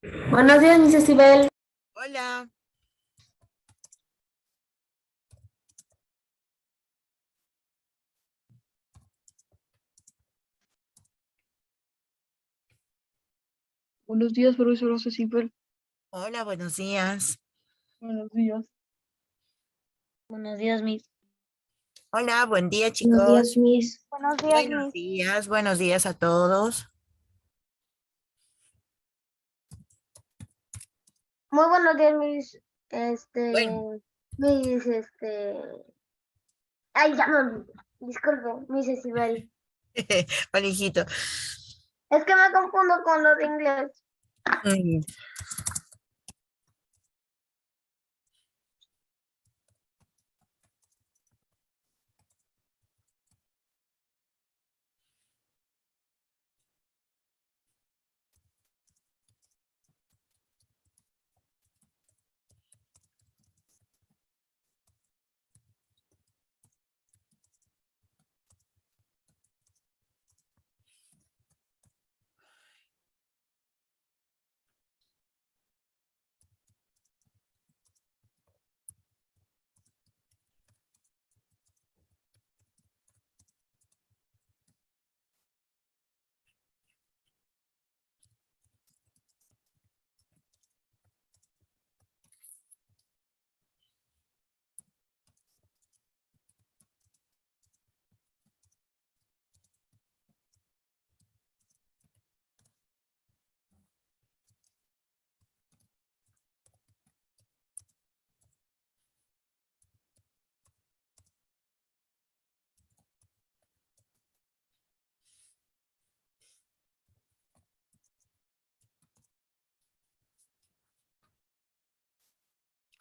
Buenos días, Miss Estivel. Hola, Buenos días, profesor Cecipel. hola, buenos días. Buenos días. Buenos días, Miss. Hola, buen día, Buenos días, chicos. Miss. Buenos días, Miss. Buenos días a todos. Muy buenos días, Miss. Bueno, Miss, Ay, ya me olvidé. Disculpe, Miss Esibel. hola, hijito. Es que me confundo con los de inglés. Mm,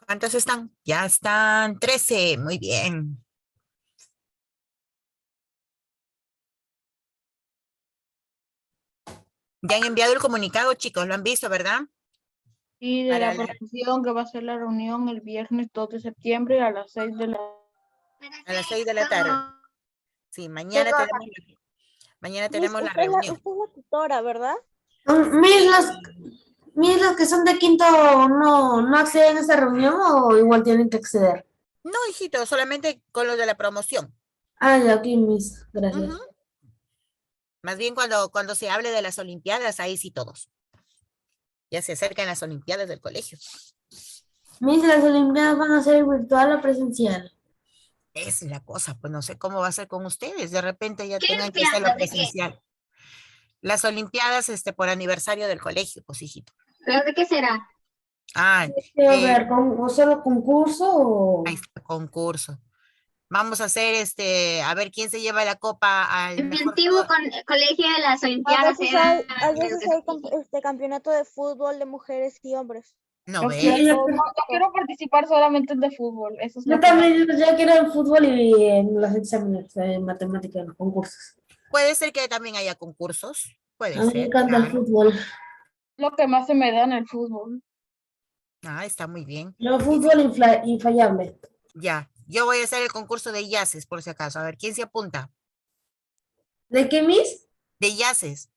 ¿Cuántos están? Ya están 13. Muy bien. Ya han enviado el comunicado, chicos, lo han visto, ¿verdad? Y de Para la la- promoción que va a ser la reunión el viernes 2 de septiembre a las 6 de la... a las 6 de la tarde. Sí, ¿Qué cosa? mañana Miss, tenemos la usted es reunión. la tutora, ¿verdad? Miss, Sí. los que son de quinto no acceden a esta reunión o igual tienen que acceder. No, hijito, solamente con los de la promoción. Ah, ya, aquí, Miss. Ujú. Gracias. Más bien cuando se hable de las Olimpiadas, ahí sí todos. Ya se acercan las Olimpiadas del colegio. Miss, las Olimpiadas van a ser virtual o presencial. Es la cosa, pues no sé cómo va a ser con ustedes. De repente ya ¿Qué tengan que hacerlo limpieza? ¿De qué? presencial. Las Olimpiadas, por aniversario del colegio, pues hijito. ¿Pero de qué será? Ah, ¿Qué va a eh, haber? ¿O solo concurso ahí o...? está, concurso. Vamos a hacer a ver quién se lleva la copa al En mi mejor antiguo jugador. colegio de las A Olimpiadas veces hay, era a de veces educación hay física. campeonato de fútbol de mujeres y hombres. No Yo Yo, ves. quiero, yo- no, yo quiero participar solamente de fútbol. Eso es yo lo que me... también ya quiero en fútbol y en los exámenes de matemática, en los concursos. Puede ser que también haya concursos. Puede A mí me ser, encanta el claro. fútbol. Lo que más se me da en el fútbol. Ah, está muy bien. El Y fútbol infallable. ya, yo voy a hacer el concurso de yaces, por si acaso. A ver, ¿quién se apunta? ¿De qué, Miss? De yaces.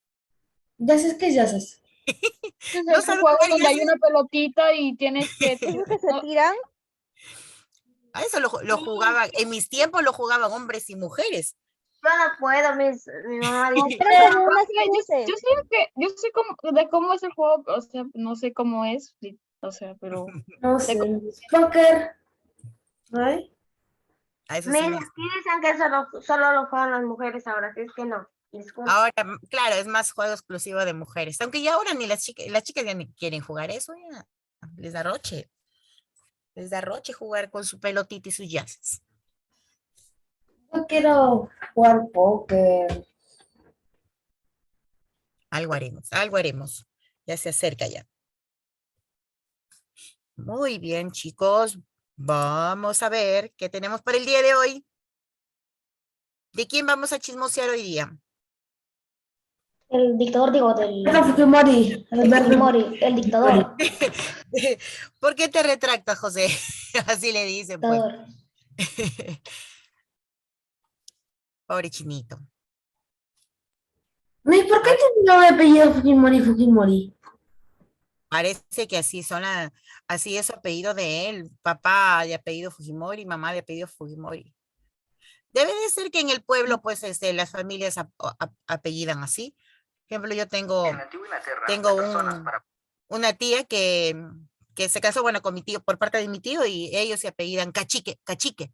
Ya sabes que ya sabes. Ese es ¿No el que sabe juego jugar donde hay yaces? una pelotita y tienes que... ¿Esos que se no, tiran? A eso lo jugaban, en mis tiempos lo jugaban hombres y mujeres. Yo no puedo, mi mamá no, dice pero que En no. una yo se sé que... Yo sé cómo es el juego, o sea, no sé cómo es, sí, o sea, pero... No sé sé. cómo- Póker. ¿Ay? A eso sí Miren, no. aquí dicen que solo lo juegan las mujeres ahora, así es que no. Disculpe. Ahora, claro, es más juego exclusivo de mujeres. Aunque ya ahora ni las chicas ya ni quieren jugar eso, ya. Les da roche. Les da roche jugar con su pelotita y sus yaces. Yo quiero jugar póker. Algo haremos, algo haremos. Ya se acerca ya. Muy bien, chicos. Vamos a ver qué tenemos para el día de hoy. ¿De quién vamos a chismosear hoy día? El dictador, digo, Alberto Fujimori. Alberto el Fujimori. dictador. ¿Por qué te retractas, José? Así le dicen, pues. Pobre chinito. Miss, ¿por qué Ah, tiene el apellido Fujimori Fujimori? Parece que así son así es su apellido de él, papá de apellido Fujimori, mamá de apellido Fujimori. Debe de ser que en el pueblo, pues, las familias apellidan así. Por ejemplo, yo tengo una tía que se casó, bueno, con mi tío, por parte de mi tío, y ellos se apellidan Cachique, Cachique.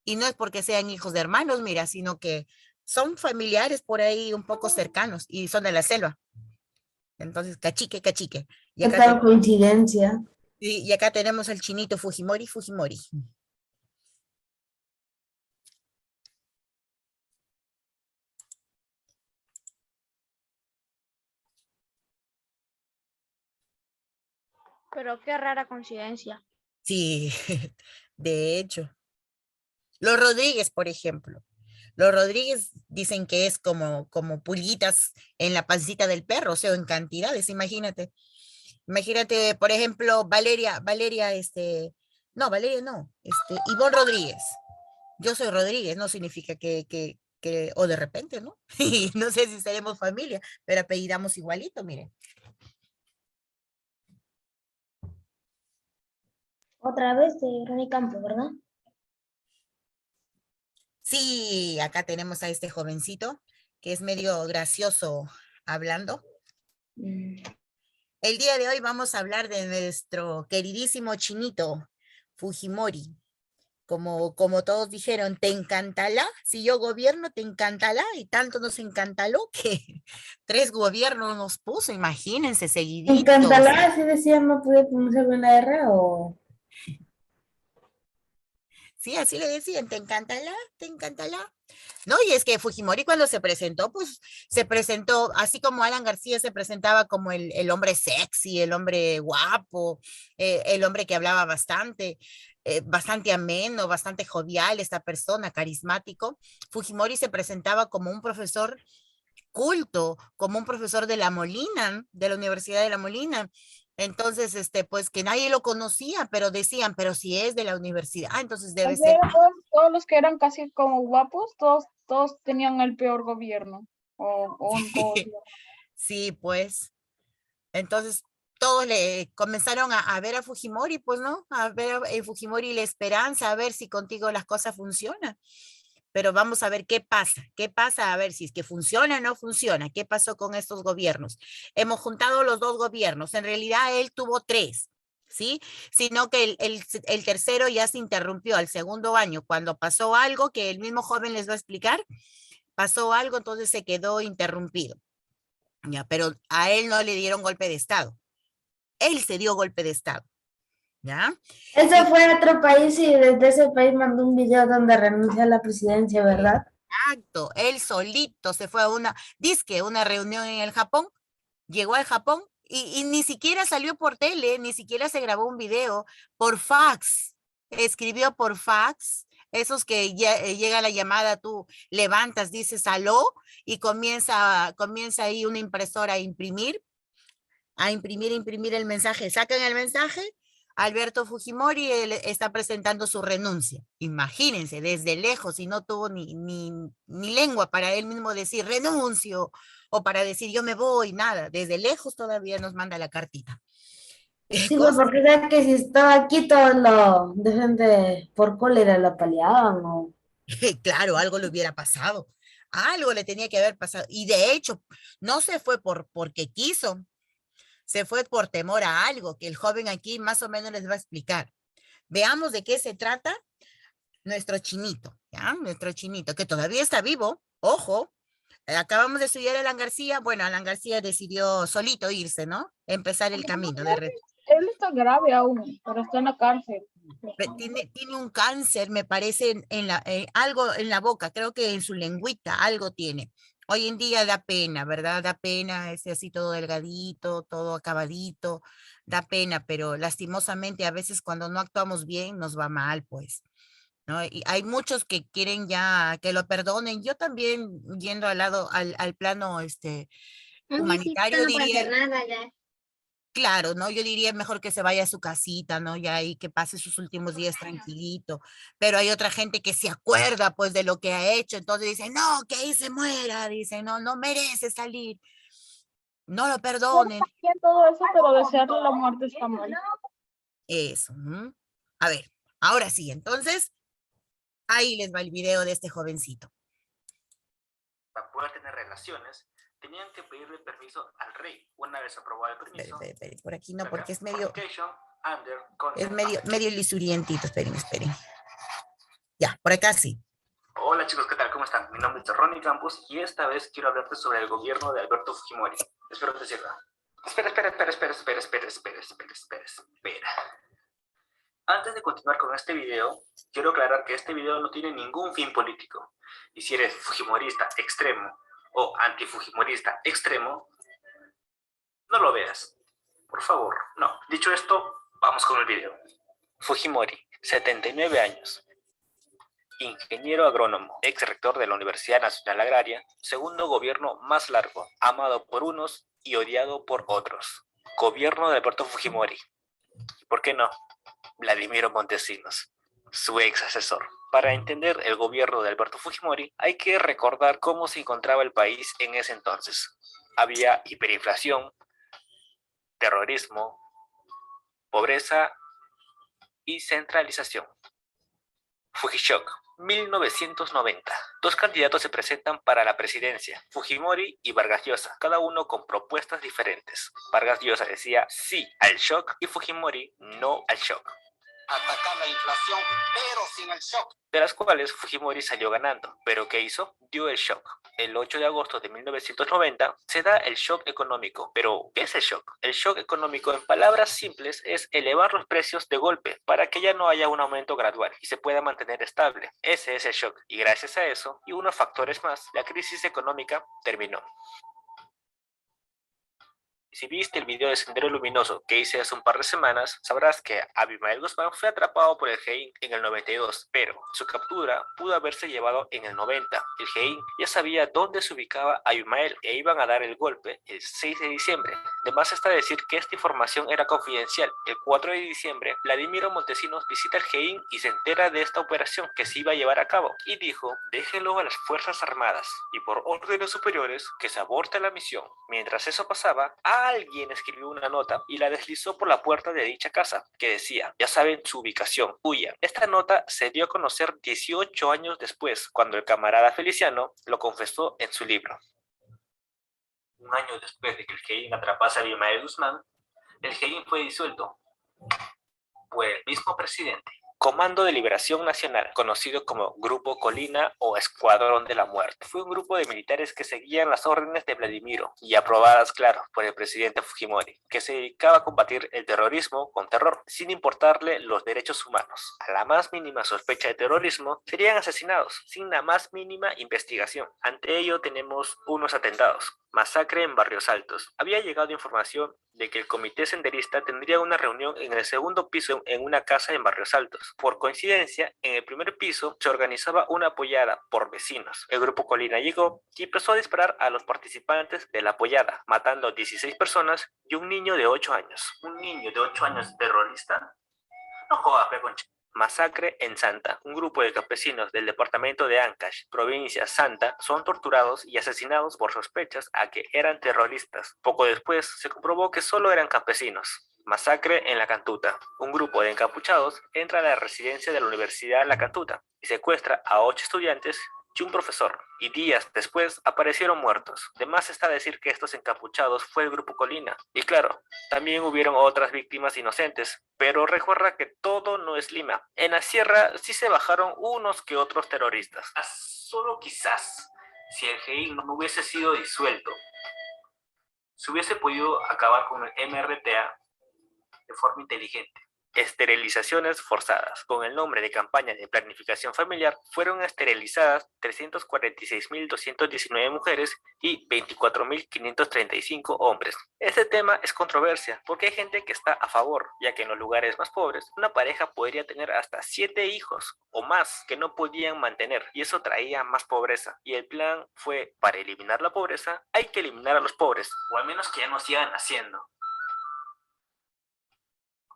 Y no es porque sean hijos de hermanos, mira, sino que son familiares por ahí un poco cercanos y son de la selva. Entonces, Cachique, Cachique. Y ¿Qué acá, tal coincidencia? y acá tenemos el chinito Fujimori, Fujimori. Pero qué rara coincidencia. Sí, de hecho. Los Rodríguez, por ejemplo. Los Rodríguez dicen que es como pulguitas en la pancita del perro, o sea, en cantidades, imagínate. Imagínate, por ejemplo, Valeria, no, Valeria no, Ivonne Rodríguez. Yo soy Rodríguez, no significa o de repente, ¿no? Y no sé si seremos familia, pero apellidamos igualito, miren. Otra vez de Ronnie Campo, ¿verdad? Sí, acá tenemos a este jovencito que es medio gracioso hablando. Mm. El día de hoy vamos a hablar de nuestro queridísimo chinito Fujimori. Como todos dijeron, ¿te encantará? Si yo gobierno, ¿te encantará? Y tanto nos encantaló que 3 gobiernos nos puso, imagínense, En seguiditos. Cantalá, así decía, no pude pronunciar bien la R o... Sí, así le decían, ¿te encantará? ¿Te encantará? No, y es que Fujimori cuando se presentó, pues se presentó, así como Alan García se presentaba como el hombre sexy, el hombre guapo, el hombre que hablaba bastante, bastante ameno, bastante jovial, esta persona, carismático. Fujimori se presentaba como un profesor culto, como un profesor de La Molina, de la Universidad de La Molina. Entonces, pues que nadie lo conocía, pero decían, pero si es de la universidad, entonces O debe sea, ser. todos los que eran casi como guapos, todos tenían el peor gobierno. O un gobierno. Sí, pues. Entonces, todos le comenzaron a ver a Fujimori, pues, ¿no? A ver a Fujimori la esperanza, a ver si contigo las cosas funcionan. Pero vamos a ver qué pasa, a ver si es que funciona o no funciona, qué pasó con estos gobiernos. Hemos juntado los 2 gobiernos, en realidad él tuvo 3, ¿sí? Sino que el tercero ya se interrumpió al segundo año, cuando pasó algo que el mismo joven les va a explicar, pasó algo, entonces se quedó interrumpido. Ya, pero a él no le dieron golpe de Estado. Él se dio golpe de Estado, ¿ya? Él se Y fue a otro país y desde ese país mandó un video donde renuncia a la presidencia, ¿verdad? exacto, él solito se fue a una reunión en el Japón, llegó al Japón y ni siquiera salió por tele, ni siquiera se grabó un video, por fax, escribió por fax, esos que ya, llega la llamada, tú levantas, dices aló y comienza ahí una impresora a imprimir el mensaje. Sacan el mensaje, Alberto Fujimori está presentando su renuncia. Imagínense, desde lejos, y no tuvo ni lengua para él mismo decir renuncio o para decir yo me voy, nada. Desde lejos todavía nos manda la cartita. Sí, pues Cosas, porque ya que si estaba aquí todos lo de gente por cólera lo paliaban o... claro, algo le hubiera pasado. Algo le tenía que haber pasado. Y de hecho, no se fue porque quiso, se fue por temor a algo que el joven aquí más o menos les va a explicar. Veamos de qué se trata nuestro chinito, ¿ya? Nuestro chinito, que todavía está vivo, ojo. Acabamos de estudiar a Alan García. Bueno, Alan García decidió solito irse, ¿no? Empezar el camino. Él está grave aún, pero está en la cárcel. Tiene un cáncer, me parece, algo en la boca, creo que en su lengüita, algo tiene. Hoy en día da pena, ¿verdad? Da pena, es así todo delgadito, todo acabadito, da pena, pero lastimosamente a veces cuando no actuamos bien nos va mal, pues. ¿No? Y hay muchos que quieren ya que lo perdonen. Yo también, yendo al plano Un viejito humanitario, no puede diría, hacer nada ya. claro, ¿no? Yo diría mejor que se vaya a su casita, ¿no? Ya y que pase sus últimos días tranquilito. Pero hay otra gente que se acuerda, pues, de lo que ha hecho. Entonces dice, no, que ahí se muera. Dice, no, no merece salir. No lo Bueno, perdonen. también todo eso, pero desearle la muerte está mal. Eso. A ver, ahora sí, entonces, ahí les va el video de este jovencito. Para poder tener relaciones, tenían que pedirle permiso al rey. Una vez aprobado el permiso, Espere, por aquí no, porque es medio medio lisurientito. Esperen. Ya, por acá sí. Hola chicos, ¿qué tal? ¿Cómo están? Mi nombre es Ronnie Campos y esta vez quiero hablarte sobre el gobierno de Alberto Fujimori. Espero te sirva. Espera. Antes de continuar con este video, quiero aclarar que este video no tiene ningún fin político. Y si eres fujimorista extremo o antifujimorista extremo, no lo veas. Por favor, no. Dicho esto, vamos con el video. Fujimori, 79 años. Ingeniero agrónomo, ex rector de la Universidad Nacional Agraria, segundo gobierno más largo, amado por unos y odiado por otros. Gobierno de Alberto Fujimori. ¿Por qué no? Vladimiro Montesinos, su ex asesor. Para entender el gobierno de Alberto Fujimori, hay que recordar cómo se encontraba el país en ese entonces. Había hiperinflación, terrorismo, pobreza y centralización. Fujishock, 1990. Dos candidatos se presentan para la presidencia, Fujimori y Vargas Llosa, cada uno con propuestas diferentes. Vargas Llosa decía sí al shock y Fujimori no al shock. Atacar la inflación, pero sin el shock. De las cuales Fujimori salió ganando. ¿Pero qué hizo? Dio el shock. El 8 de agosto de 1990 se da el shock económico. ¿Pero qué es el shock? El shock económico, en palabras simples, es elevar los precios de golpe para que ya no haya un aumento gradual y se pueda mantener estable. Ese es el shock. Y gracias a eso, y unos factores más, la crisis económica terminó. Si viste el video de Sendero Luminoso que hice hace un par de semanas, sabrás que Abimael Guzmán fue atrapado por el GEIN en el 92, pero su captura pudo haberse llevado en el 90. El GEIN ya sabía dónde se ubicaba Abimael e iban a dar el golpe el 6 de diciembre. Además está decir que esta información era confidencial. El 4 de diciembre, Vladimiro Montesinos visita el GEIN y se entera de esta operación que se iba a llevar a cabo y dijo, déjenlo a las Fuerzas Armadas y por órdenes superiores que se aborte la misión. Mientras eso pasaba, alguien escribió una nota y la deslizó por la puerta de dicha casa, que decía, ya saben su ubicación, huyan. Esta nota se dio a conocer 18 años después, cuando el camarada Feliciano lo confesó en su libro. Un año después de que el GEIN atrapase a Abimael Guzmán, el GEIN fue disuelto por el mismo presidente. Comando de Liberación Nacional, conocido como Grupo Colina o Escuadrón de la Muerte. Fue un grupo de militares que seguían las órdenes de Vladimiro y aprobadas, claro, por el presidente Fujimori, que se dedicaba a combatir el terrorismo con terror, sin importarle los derechos humanos. A la más mínima sospecha de terrorismo, serían asesinados, sin la más mínima investigación. Ante ello tenemos unos atentados. Masacre en Barrios Altos. Había llegado información de que el comité senderista tendría una reunión en el segundo piso en una casa en Barrios Altos. Por coincidencia, en el primer piso se organizaba una apoyada por vecinos. El grupo Colina llegó y empezó a disparar a los participantes de la apoyada, matando a 16 personas y un niño de 8 años. ¿Un niño de 8 años terrorista? No jodas, concha. Masacre en Santa. Un grupo de campesinos del departamento de Ancash, provincia Santa, son torturados y asesinados por sospechas a que eran terroristas. Poco después se comprobó que solo eran campesinos. Masacre en La Cantuta. Un grupo de encapuchados entra a la residencia de la Universidad La Cantuta y secuestra a 8 estudiantes y un profesor, y días después aparecieron muertos. De más está decir que estos encapuchados fue el grupo Colina. Y claro, también hubieron otras víctimas inocentes, pero recuerda que todo no es Lima. En la sierra sí se bajaron unos que otros terroristas. Solo quizás, si el GEIN no hubiese sido disuelto, se hubiese podido acabar con el MRTA de forma inteligente. Esterilizaciones forzadas. Con el nombre de campaña de planificación familiar, fueron esterilizadas 346.219 mujeres y 24.535 hombres. Este tema es controversia, porque hay gente que está a favor, ya que en los lugares más pobres, una pareja podría tener hasta 7 hijos o más que no podían mantener, y eso traía más pobreza. Y el plan fue, para eliminar la pobreza, hay que eliminar a los pobres, o al menos que ya no sigan naciendo.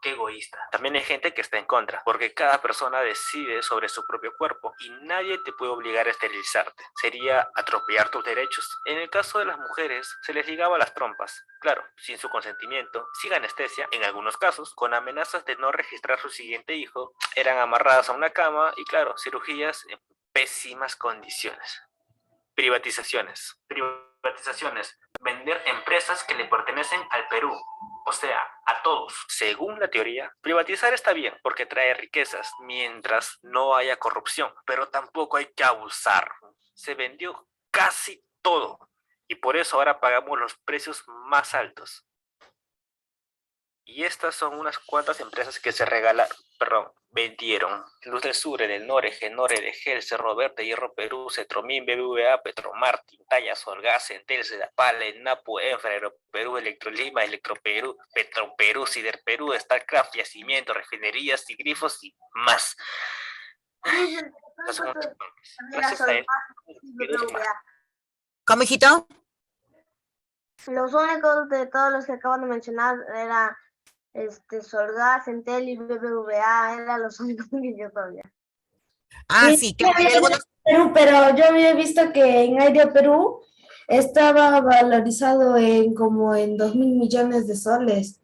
qué egoísta. También hay gente que está en contra, porque cada persona decide sobre su propio cuerpo y nadie te puede obligar a esterilizarte. Sería atropellar tus derechos. En el caso de las mujeres, se les ligaba las trompas, claro, sin su consentimiento, sin anestesia, en algunos casos, con amenazas de no registrar su siguiente hijo, eran amarradas a una cama y, claro, cirugías en pésimas condiciones. Privatizaciones. Privatizaciones. Vender empresas que le pertenecen al Perú. O sea, a todos. Según la teoría, privatizar está bien porque trae riquezas mientras no haya corrupción, pero tampoco hay que abusar. Se vendió casi todo y por eso ahora pagamos los precios más altos. Y estas son unas cuantas empresas que se vendieron. Luz del Sur, del Nore, Genore, de Gel, Cerro Verde, Hierro Perú, Cetromín, BBVA, Petromar, Tintaya, Solgas, Entel, Sedapal, Napo, Enfra, Aeroperú, Electrolima, Electroperú, Petroperú, Sider Perú, Starcraft, Yacimiento, Refinerías y Grifos y más. Gracias a él. ¿Cómo, hijito? Los únicos de todos los que acaban de mencionar era Solgas, Entel y BBVA, eran los únicos que yo sabía. Ah, Sí, sí, claro, hay había algunos. Perú, pero yo había visto que en Aire Perú estaba valorizado en como en 2.000 millones de soles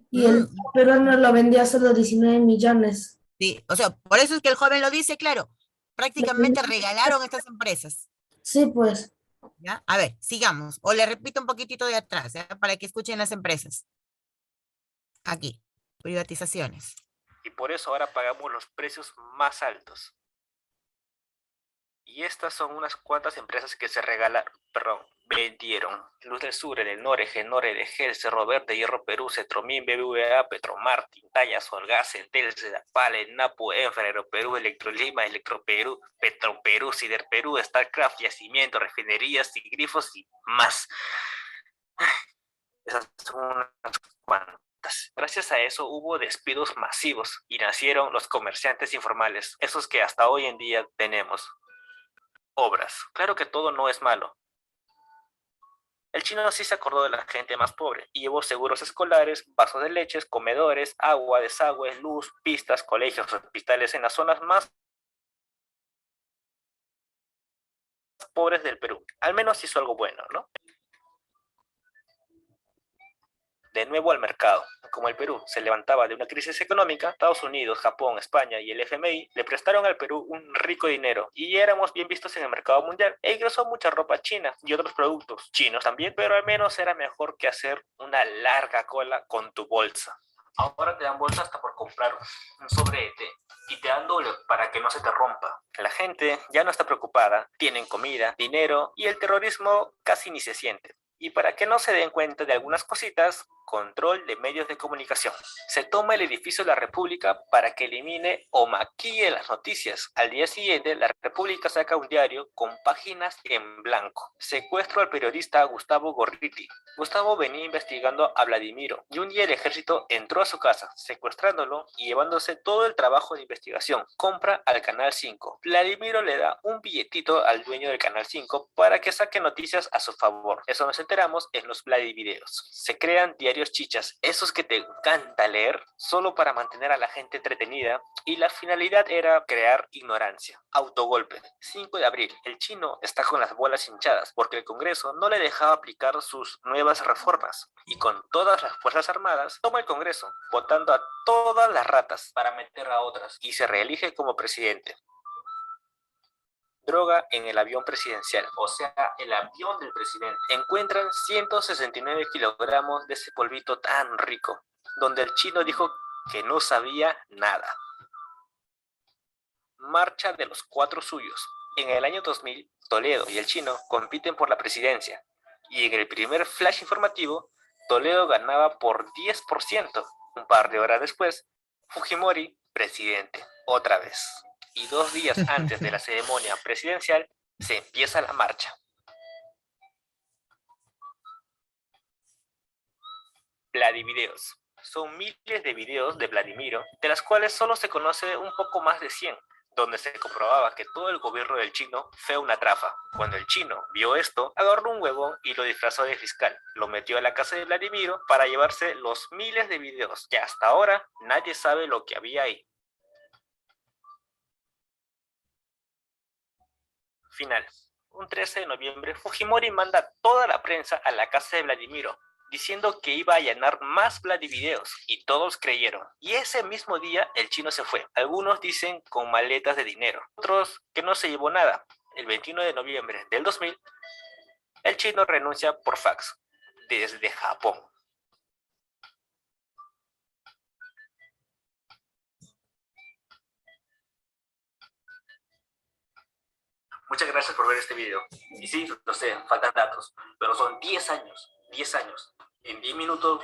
y el peruano lo vendía solo 19 millones. Sí, o sea, por eso es que el joven lo dice, claro. Prácticamente regalaron estas empresas. Sí, pues. ¿Ya? A ver, sigamos. O le repito un poquitito de atrás, ¿ya? Para que escuchen las empresas. Aquí, privatizaciones. Y por eso ahora pagamos los precios más altos. Y estas son unas cuantas empresas que se vendieron. Luz del Sur, del Nore, Genore, de Gel, Cerro Verde, Hierro Perú, Cetromín, BBVA, Petromar, Tintaya, Solgas, Entel, Sedapal, Napo, Enfra, Aeroperú, Electrolima, Electroperú, Petroperú, Sider Perú, Starcraft, Yacimiento, Refinerías y Grifos y más. Esas son unas cuantas. Gracias a eso hubo despidos masivos y nacieron los comerciantes informales, esos que hasta hoy en día tenemos. Obras. Claro que todo no es malo. El chino sí se acordó de la gente más pobre y llevó seguros escolares, vasos de leches, comedores, agua, desagüe, luz, pistas, colegios, hospitales en las zonas más pobres del Perú. Al menos hizo algo bueno, ¿no? De nuevo al mercado. Como el Perú se levantaba de una crisis económica, Estados Unidos, Japón, España y el FMI le prestaron al Perú un rico dinero y éramos bien vistos en el mercado mundial e ingresó mucha ropa china y otros productos chinos también, pero al menos era mejor que hacer una larga cola con tu bolsa. Ahora te dan bolsa hasta por comprar un sobre de té y te dan doble para que no se te rompa. La gente ya no está preocupada, tienen comida, dinero y el terrorismo casi ni se siente. Y para que no se den cuenta de algunas cositas, control de medios de comunicación. Se toma el edificio de la República para que elimine o maquille las noticias. Al día siguiente, la República saca un diario con páginas en blanco. Secuestro al periodista Gustavo Gorriti. Gustavo venía investigando a Vladimiro y un día el ejército entró a su casa, secuestrándolo y llevándose todo el trabajo de investigación. Compra al Canal 5. Vladimiro le da un billetito al dueño del Canal 5 para que saque noticias a su favor. Eso nos enteramos en los Vladivideos. Se crean diarios chichas, esos que te encanta leer, solo para mantener a la gente entretenida, y la finalidad era crear ignorancia. Autogolpe. 5 de abril. El chino está con las bolas hinchadas porque el Congreso no le dejaba aplicar sus nuevas reformas. Y con todas las Fuerzas Armadas, toma el Congreso, votando a todas las ratas para meter a otras, y se reelige como presidente. Droga en el avión presidencial, o sea, el avión del presidente. Encuentran 169 kilogramos de ese polvito tan rico, donde el chino dijo que no sabía nada. Marcha de los 4 suyos. En el año 2000, Toledo y el chino compiten por la presidencia, y en el primer flash informativo, Toledo ganaba por 10%. Un par de horas después, Fujimori, presidente, otra vez. Y 2 días antes de la ceremonia presidencial, se empieza la marcha. Vladivideos. Son miles de videos de Vladimiro, de las cuales solo se conoce un poco más de 100. donde se comprobaba que todo el gobierno del chino fue una trafa. Cuando el chino vio esto, agarró un huevón y lo disfrazó de fiscal. Lo metió a la casa de Vladimiro para llevarse los miles de videos que hasta ahora nadie sabe lo que había ahí. Final. Un 13 de noviembre, Fujimori manda toda la prensa a la casa de Vladimiro, diciendo que iba a allanar más Vladivideos, y todos creyeron. Y ese mismo día el chino se fue. Algunos dicen con maletas de dinero, otros que no se llevó nada. El 21 de noviembre del 2000, el chino renuncia por fax, desde Japón. Muchas gracias por ver este video. Y sí, lo sé, faltan datos, pero son 10 años. 10 años. En 10 minutos,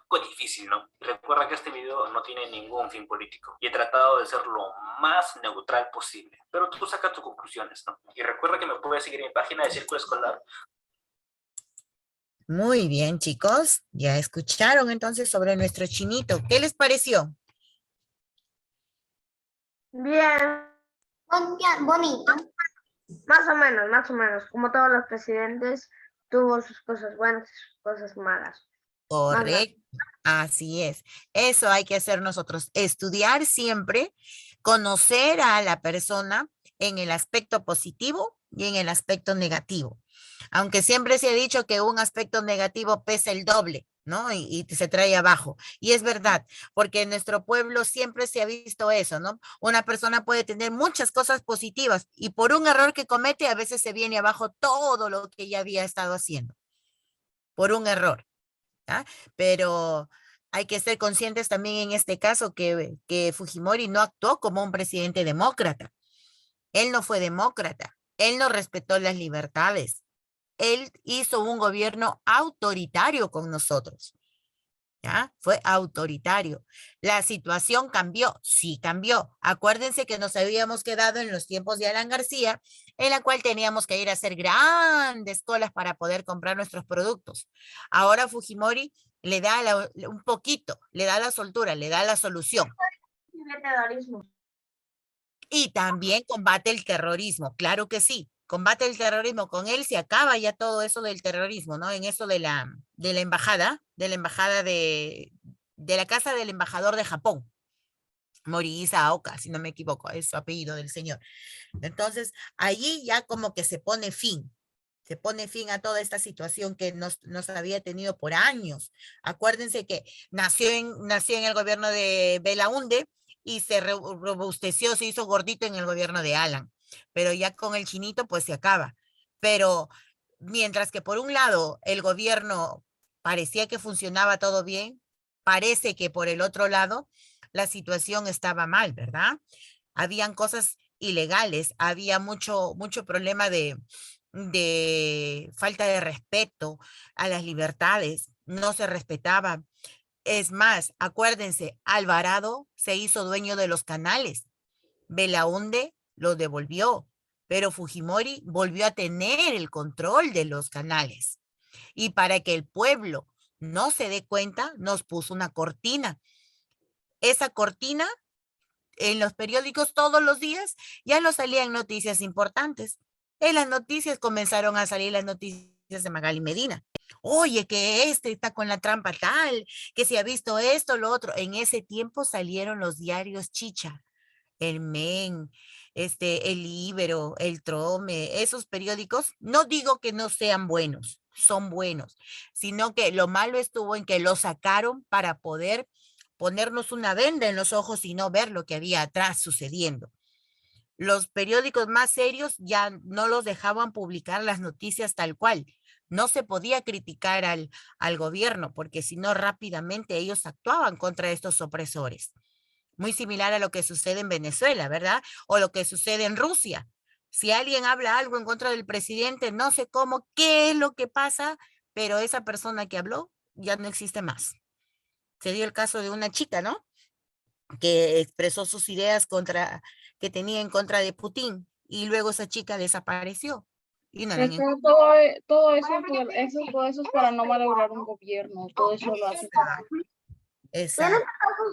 fue difícil, ¿no? Y recuerda que este video no tiene ningún fin político. Y he tratado de ser lo más neutral posible. Pero tú sacas tus conclusiones, ¿no? Y recuerda que me puedes seguir en mi página de Círculo Escolar. Muy bien, chicos. Ya escucharon entonces sobre nuestro chinito. ¿Qué les pareció? Bien, Bonito. más o menos. Como todos los presidentes, tuvo sus cosas buenas y sus cosas malas. Correcto. Así es. Eso hay que hacer nosotros. Estudiar siempre, conocer a la persona en el aspecto positivo y en el aspecto negativo. Aunque siempre se ha dicho que un aspecto negativo pesa el doble, ¿no? Y se trae abajo. Y es verdad, porque en nuestro pueblo siempre se ha visto eso, ¿no? Una persona puede tener muchas cosas positivas y por un error que comete a veces se viene abajo todo lo que ya había estado haciendo. Por un error. ¿Ah? Pero hay que ser conscientes también en este caso que Fujimori no actuó como un presidente demócrata. Él no fue demócrata. Él no respetó las libertades. Él hizo un gobierno autoritario con nosotros. ¿Ya? Fue autoritario. La situación cambió, sí cambió. Acuérdense que nos habíamos quedado en los tiempos de Alan García, en la cual teníamos que ir a hacer grandes colas para poder comprar nuestros productos. Ahora Fujimori le da un poquito, le da la soltura, le da la solución. Y también combate el terrorismo, claro que sí. Combate el terrorismo, con él se acaba ya todo eso del terrorismo, ¿no? En eso de la embajada, de la casa del embajador de Japón, Morihisa Aoka, si no me equivoco, es su apellido del señor. Entonces, allí ya como que se pone fin a toda esta situación que nos había tenido por años. Acuérdense que nació en el gobierno de Belaúnde y se robusteció, se hizo gordito en el gobierno de Alan. Pero ya con el chinito pues se acaba. Pero mientras que por un lado el gobierno parecía que funcionaba todo bien, parece que por el otro lado la situación estaba mal, ¿verdad? Habían cosas ilegales, había mucho problema de falta de respeto a las libertades, no se respetaban. Es más, acuérdense, Alvarado se hizo dueño de los canales, Belaúnde lo devolvió, pero Fujimori volvió a tener el control de los canales. Y para que el pueblo no se dé cuenta, nos puso una cortina. Esa cortina en los periódicos todos los días ya no salían noticias importantes. En las noticias comenzaron a salir las noticias de Magali Medina. Oye, que este está con la trampa tal, que se ha visto esto, lo otro. En ese tiempo salieron los diarios Chicha, el Men, el Libero, el Trome, esos periódicos. No digo que no sean buenos, son buenos, sino que lo malo estuvo en que los sacaron para poder ponernos una venda en los ojos y no ver lo que había atrás sucediendo. Los periódicos más serios ya no los dejaban publicar las noticias tal cual. No se podía criticar al gobierno porque si no rápidamente ellos actuaban contra estos opresores. Muy similar a lo que sucede en Venezuela, ¿verdad? O lo que sucede en Rusia. Si alguien habla algo en contra del presidente, no sé cómo, qué es lo que pasa, pero esa persona que habló ya no existe más. Se dio el caso de una chica, ¿no? Que expresó sus ideas que tenía en contra de Putin y luego esa chica desapareció. Y no Todo eso es para no malograr un gobierno, todo eso lo hace para... Exacto.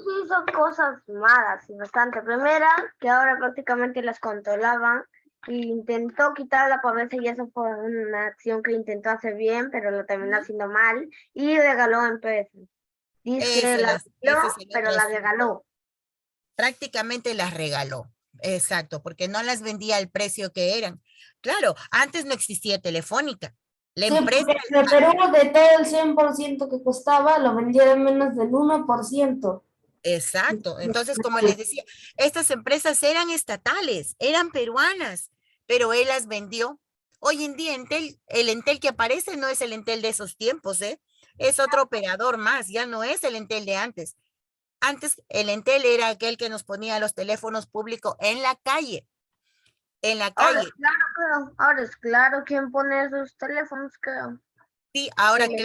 sí hizo cosas malas y bastante. Primera, que ahora prácticamente las controlaban y intentó quitar la pobreza y eso fue una acción que intentó hacer bien, pero lo terminó haciendo mal y regaló empresas. Dice que la regaló, ese es el pero otro la asunto. regaló. Prácticamente las regaló. Exacto, porque no las vendía al precio que eran. Claro, antes no existía Telefónica. La Sí, empresa, porque en Perú de todo el 100% que costaba, lo vendieron menos del 1%. exacto. Entonces, como les decía, estas empresas eran estatales, eran peruanas, pero él las vendió. Hoy en día Entel, el Entel que aparece no es el Entel de esos tiempos, ¿eh? Es otro operador más, ya no es el Entel de antes. Antes el Entel era aquel que nos ponía los teléfonos públicos en la calle. En la Ahora calle. es claro, creo. Ahora es claro quién pone esos teléfonos, creo. Sí, ahora Tele-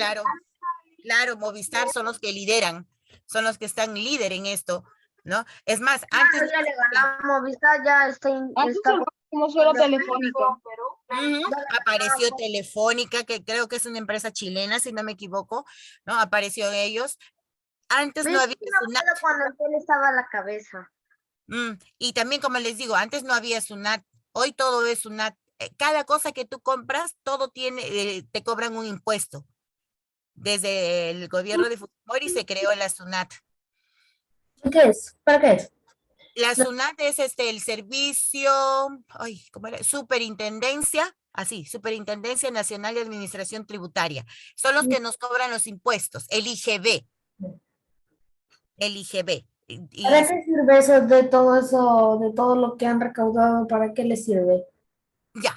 claro, Movistar son los que lideran, son los que están líder en esto, ¿no? Es más, antes Claro, no ya le existía. ganamos, Movistar ya Antes está el como solo Telefónica. Ujú, apareció Telefónica, que creo que es una empresa chilena, si no me equivoco, ¿no? Apareció ellos. Antes no ¿Ves? había Sí me SUNAT. acuerdo cuando él estaba a la cabeza. Y también, como les digo, antes no había SUNAT. Hoy todo es SUNAT. Cada cosa que tú compras, todo tiene, te cobran un impuesto. Desde el gobierno de Fujimori se creó la SUNAT. ¿Qué es? ¿Para qué es? La SUNAT es el servicio, ay, ¿cómo era? Superintendencia, así, Superintendencia Nacional de Administración Tributaria. Son los que nos cobran los impuestos, el IGB, el IGB. ¿Para qué sirve eso, de todo lo que han recaudado? ¿Para qué les sirve? Ya,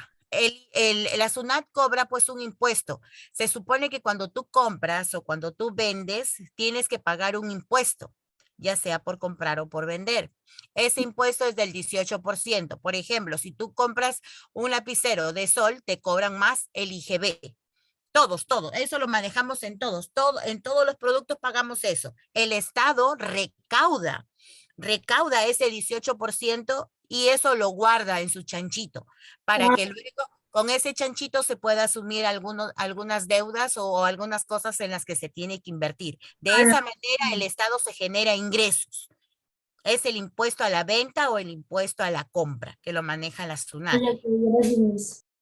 la SUNAT cobra pues un impuesto. Se supone que cuando tú compras o cuando tú vendes, tienes que pagar un impuesto, ya sea por comprar o por vender. Ese impuesto es del 18%. Por ejemplo, si tú compras un lapicero de sol, te cobran más el IGB. Todos, eso lo manejamos en todos, en todos los productos pagamos eso. El Estado recauda ese 18% y eso lo guarda en su chanchito para que luego con ese chanchito se pueda asumir algunas deudas o algunas cosas en las que se tiene que invertir. De esa manera el Estado se genera ingresos. Es el impuesto a la venta o el impuesto a la compra que lo maneja la SUNAT.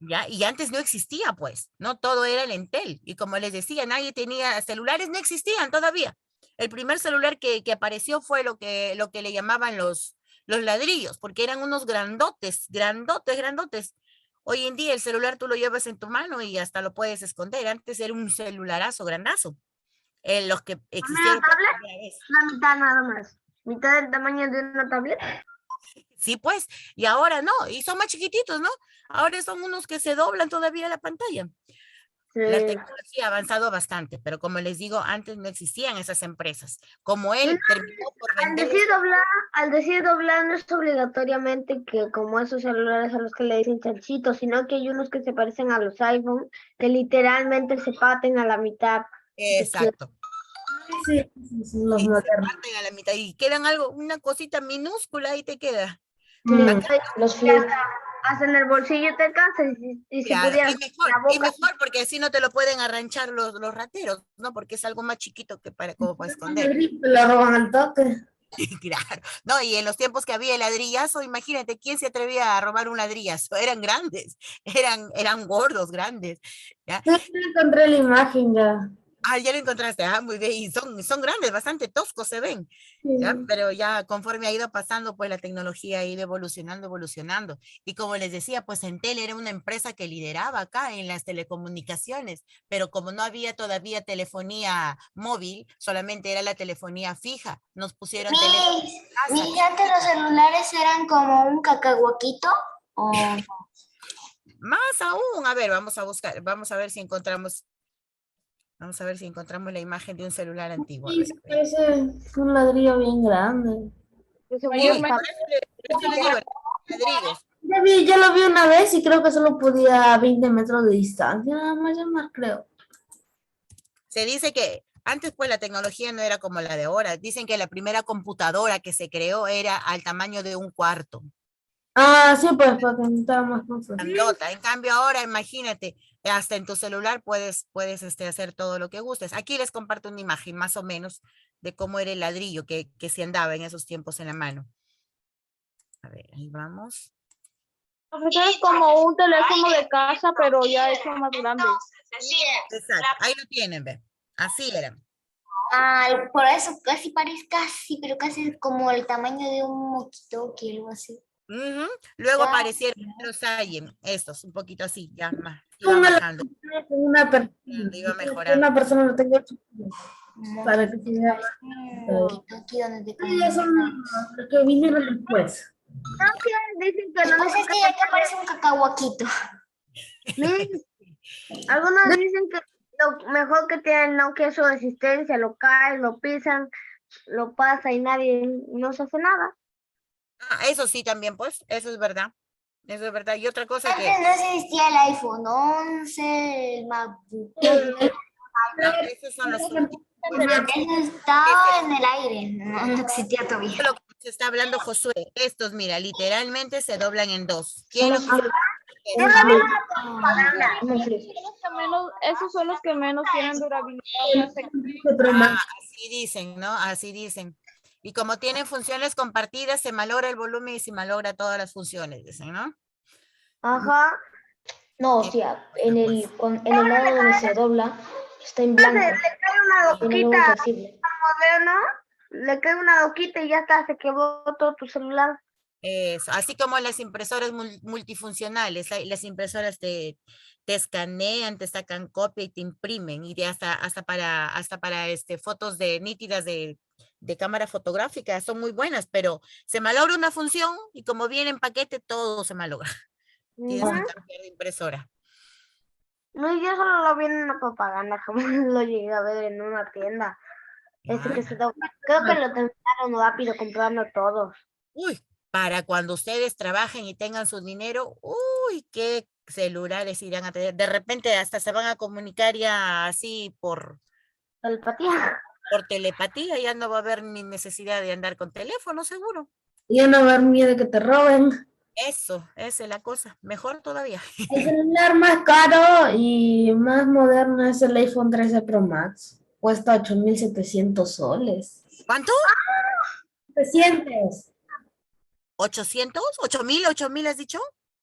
¿Ya? Y antes no existía, pues, ¿no? Todo era el Entel. Y como les decía, nadie tenía celulares, no existían todavía. El primer celular que apareció fue lo que le llamaban los ladrillos, porque eran unos grandotes, grandotes, grandotes. Hoy en día el celular tú lo llevas en tu mano y hasta lo puedes esconder. Antes era un celularazo grandazo. Los que ¿Una existieron por tablet? primera vez. La mitad nada más. Mitad del tamaño de una tablet. Sí, pues, y ahora no, y son más chiquititos, ¿no? Ahora son unos que se doblan todavía la pantalla. La Sí. tecnología ha avanzado bastante, pero como les digo, antes no existían esas empresas. Como Y él no, terminó por Al vender, decir doblar no es obligatoriamente que como esos celulares a los que le dicen chanchitos, sino que hay unos que se parecen a los iPhone, que literalmente se parten a la mitad. exacto, Sí, los sí, se modernos. parten a la mitad y quedan una cosita minúscula y te queda. Los flip. Hasta en el bolsillo te alcanza y si Claro, pudieras la y boca. mejor porque así no te lo pueden arranchar los rateros, ¿no? Porque es algo más chiquito que como para esconder. Lo roban al toque. Claro, no, y en los tiempos que había el ladrillazo, imagínate, ¿quién se atrevía a robar un ladrillazo? Eran grandes, eran gordos, grandes, ¿ya? Sí, encontré la imagen ya. Ya lo encontraste, muy bien, y son grandes, bastante toscos se ven, ¿ya? Sí. Pero ya conforme ha ido pasando, pues la tecnología ha ido evolucionando, evolucionando. Y como les decía, pues Entel era una empresa que lideraba acá en las telecomunicaciones, pero como no había todavía telefonía móvil, solamente era la telefonía fija, nos pusieron teléfono Mis, en casa. mis antes los celulares eran como un cacahuaquito. O Más aún, a ver, vamos a buscar, vamos a ver si encontramos la imagen de un celular antiguo. A Sí, ver, se parece un ladrillo bien grande. De seguro sí, Mayormente por eso le digo, ladrillos. Ya lo vi una vez y creo que solo podía a 20 metros de distancia, nada más llamar, creo. Se dice que antes pues la tecnología no era como la de ahora. Dicen que la primera computadora que se creó era al tamaño de un cuarto. Ah, sí, pues, porque necesitaba más cosas. Grandota. En cambio ahora, imagínate, hasta en tu celular puedes hacer todo lo que gustes. Aquí les comparto una imagen más o menos de cómo era el ladrillo que se andaba en esos tiempos en la mano. A ver, ahí vamos. Profesor, es como un teléfono de casa, pero ya hecho más grande. Exacto, ahí lo tienen, ve. Así era. Ah, por eso casi parece casi, pero casi es como el tamaño de un moquito, que algo así. Ujú. Luego Ya. aparecieron los Saiyan, estos, un poquito así, ya más, Como iban la- bajando, Una persona, iba mejorando. una persona lo tenga para que se vea. Un moquito aquí donde te Ellos son los que vinieron después. No, que dicen que lo Pues único es que aquí aparece un cacahuaquito. Miren, algunos dicen que lo mejor que tienen Nokia es su resistencia, lo caen, lo pisan, lo pasa y nadie, no se hace nada. Ah, eso sí también, pues, eso es verdad. Eso es verdad. Y otra cosa Antes que, no existía el iPhone 11, el MacBook. esos son los últimos. Pues, Eso estaba en el aire, no existía todavía. lo que se está hablando Josué, estos, mira, literalmente se doblan en dos. Son ¿Quién los lo Esos son los que menos tienen durabilidad. Así dicen, ¿no? Así dicen. Y como tienen funciones compartidas, se malogra el volumen y se malogra todas las funciones, dicen, ¿no? Ajá. No, o sea, en el lado donde se dobla, está en blanco. Le cae una Tiene algo doquita sensible. moderno, le cae una doquita y ya está, se quebró todo tu celular. Eso, así como las impresoras multifuncionales, las impresoras te escanean, te sacan copia y te imprimen, y hasta para fotos nítidas de cámara fotográfica, son muy buenas, pero se malogra una función y como viene en paquete, todo se malogra. Tienes que cambiar de impresora. No, yo solo lo vi en una propaganda, jamás lo llegué a ver en una tienda. Ese que se dobla. Creo que lo terminaron rápido comprando todos. Uy, para cuando ustedes trabajen y tengan su dinero, uy, qué celulares irán a tener. De repente hasta se van a comunicar ya así por Telepatía. telepatía, ya no va a haber ni necesidad de andar con teléfono, seguro. Ya no va a haber miedo de que te roben. Eso, esa es la cosa. Mejor todavía. El celular más caro y más moderno es el iPhone 13 Pro Max. Cuesta 8.700 soles. ¿Cuánto? 700. ¿800? ¿8.000 has dicho?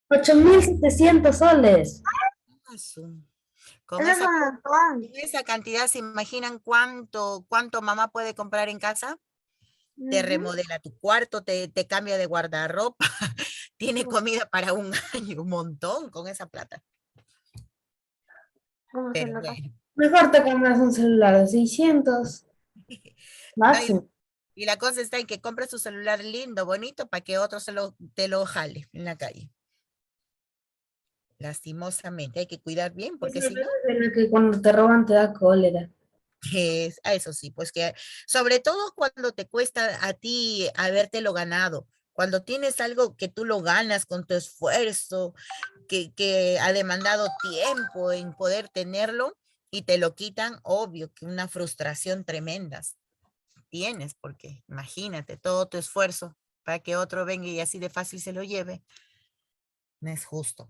8.700 soles. Ah, Eso es un montón. con esa cantidad, ¿se imaginan cuánto mamá puede comprar en casa? Te remodela tu cuarto, te cambia de guardarropa, tiene comida para un año, un montón con esa plata. Pero bueno. Mejor te compras un celular de 600. Máximo. Y la cosa está en que compres tu celular lindo, bonito, para que otro te lo jale en la calle. Lastimosamente, hay que cuidar bien, porque si no, Que cuando te roban te da cólera. eso sí, pues que sobre todo cuando te cuesta a ti habértelo ganado, cuando tienes algo que tú lo ganas con tu esfuerzo, que ha demandado tiempo en poder tenerlo y te lo quitan, obvio que una frustración tremenda tienes, porque imagínate todo tu esfuerzo para que otro venga y así de fácil se lo lleve. No es justo.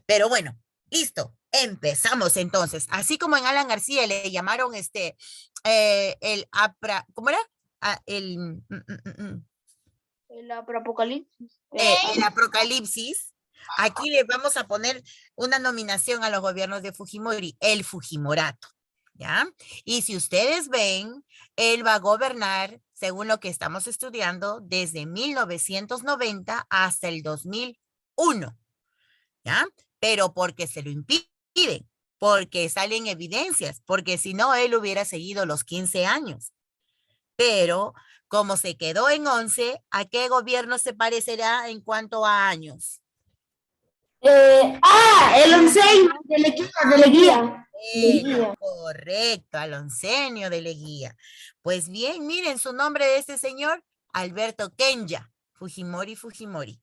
Pero bueno, listo. Empezamos entonces. Así como en Alan García le llamaron ¿cómo era? El apocalipsis. el apocalipsis. Aquí le vamos a poner una nominación a los gobiernos de Fujimori, el Fujimorato, ¿ya? Y si ustedes ven, él va a gobernar, según lo que estamos estudiando, desde 1990 hasta el 2001, ¿ya? Pero porque se lo impiden, porque salen evidencias, porque si no, él hubiera seguido los 15 años. Pero como se quedó en 11, ¿a qué gobierno se parecerá en cuanto a años? El onceño de Leguía. Correcto, al oncenio de Leguía. Pues bien, miren su nombre de este señor, Alberto Kenya Fujimori.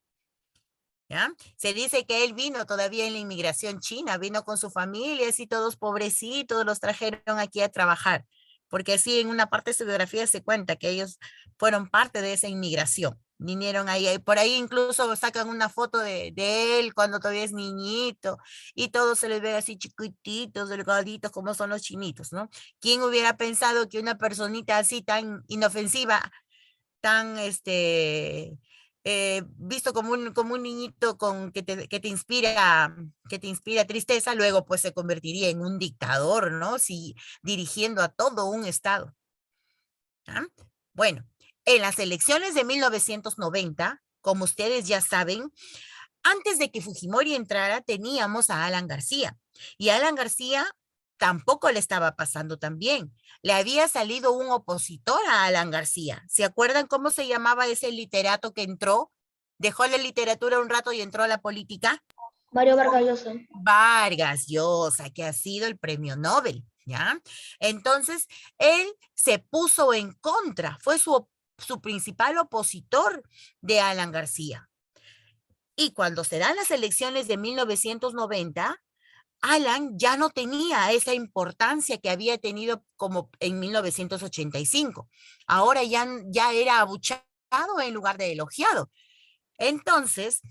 ¿Ya? Se dice que él vino todavía en la inmigración china, vino con su familia, así todos pobrecitos, los trajeron aquí a trabajar. porque así en una parte de su biografía se cuenta que ellos fueron parte de esa inmigración. Vinieron ahí, por ahí incluso sacan una foto de él cuando todavía es niñito y todo se les ve así chiquititos, delgaditos, como son los chinitos, ¿no? ¿Quién hubiera pensado que una personita así tan inofensiva, tan visto como un niñito que te inspira tristeza, luego pues se convertiría en un dictador, ¿no? Si dirigiendo a todo un estado. ¿Ah? Bueno, en las elecciones de 1990, como ustedes ya saben, antes de que Fujimori entrara, teníamos a Alan García. Y Alan García tampoco le estaba pasando tan bien. Le había salido un opositor a Alan García. ¿Se acuerdan cómo se llamaba ese literato que entró? Dejó la literatura un rato y entró a la política. Mario Vargas Llosa. Vargas Llosa, que ha sido el premio Nobel, ¿ya? Entonces, él se puso en contra, fue su principal opositor de Alan García. Y cuando se dan las elecciones de 1990, Alan ya no tenía esa importancia que había tenido como en 1985. Ahora ya era abuchado en lugar de elogiado. Entonces,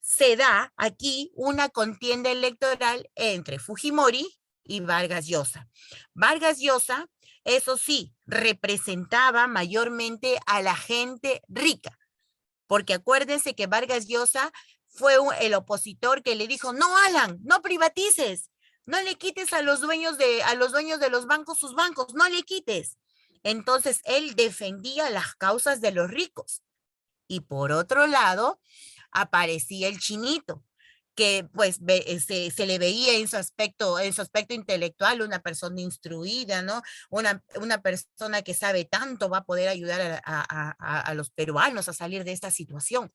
se da aquí una contienda electoral entre Fujimori y Vargas Llosa. Vargas Llosa, eso sí, representaba mayormente a la gente rica, porque acuérdense que Vargas Llosa fue el opositor que le dijo, no, Alan, no privatices, no le quites a los dueños de los bancos sus bancos, no le quites. Entonces, él defendía las causas de los ricos. Y por otro lado, aparecía el chinito, que pues se le veía en su aspecto intelectual, una persona instruida, ¿no? Una persona que sabe tanto va a poder ayudar a los peruanos a salir de esta situación.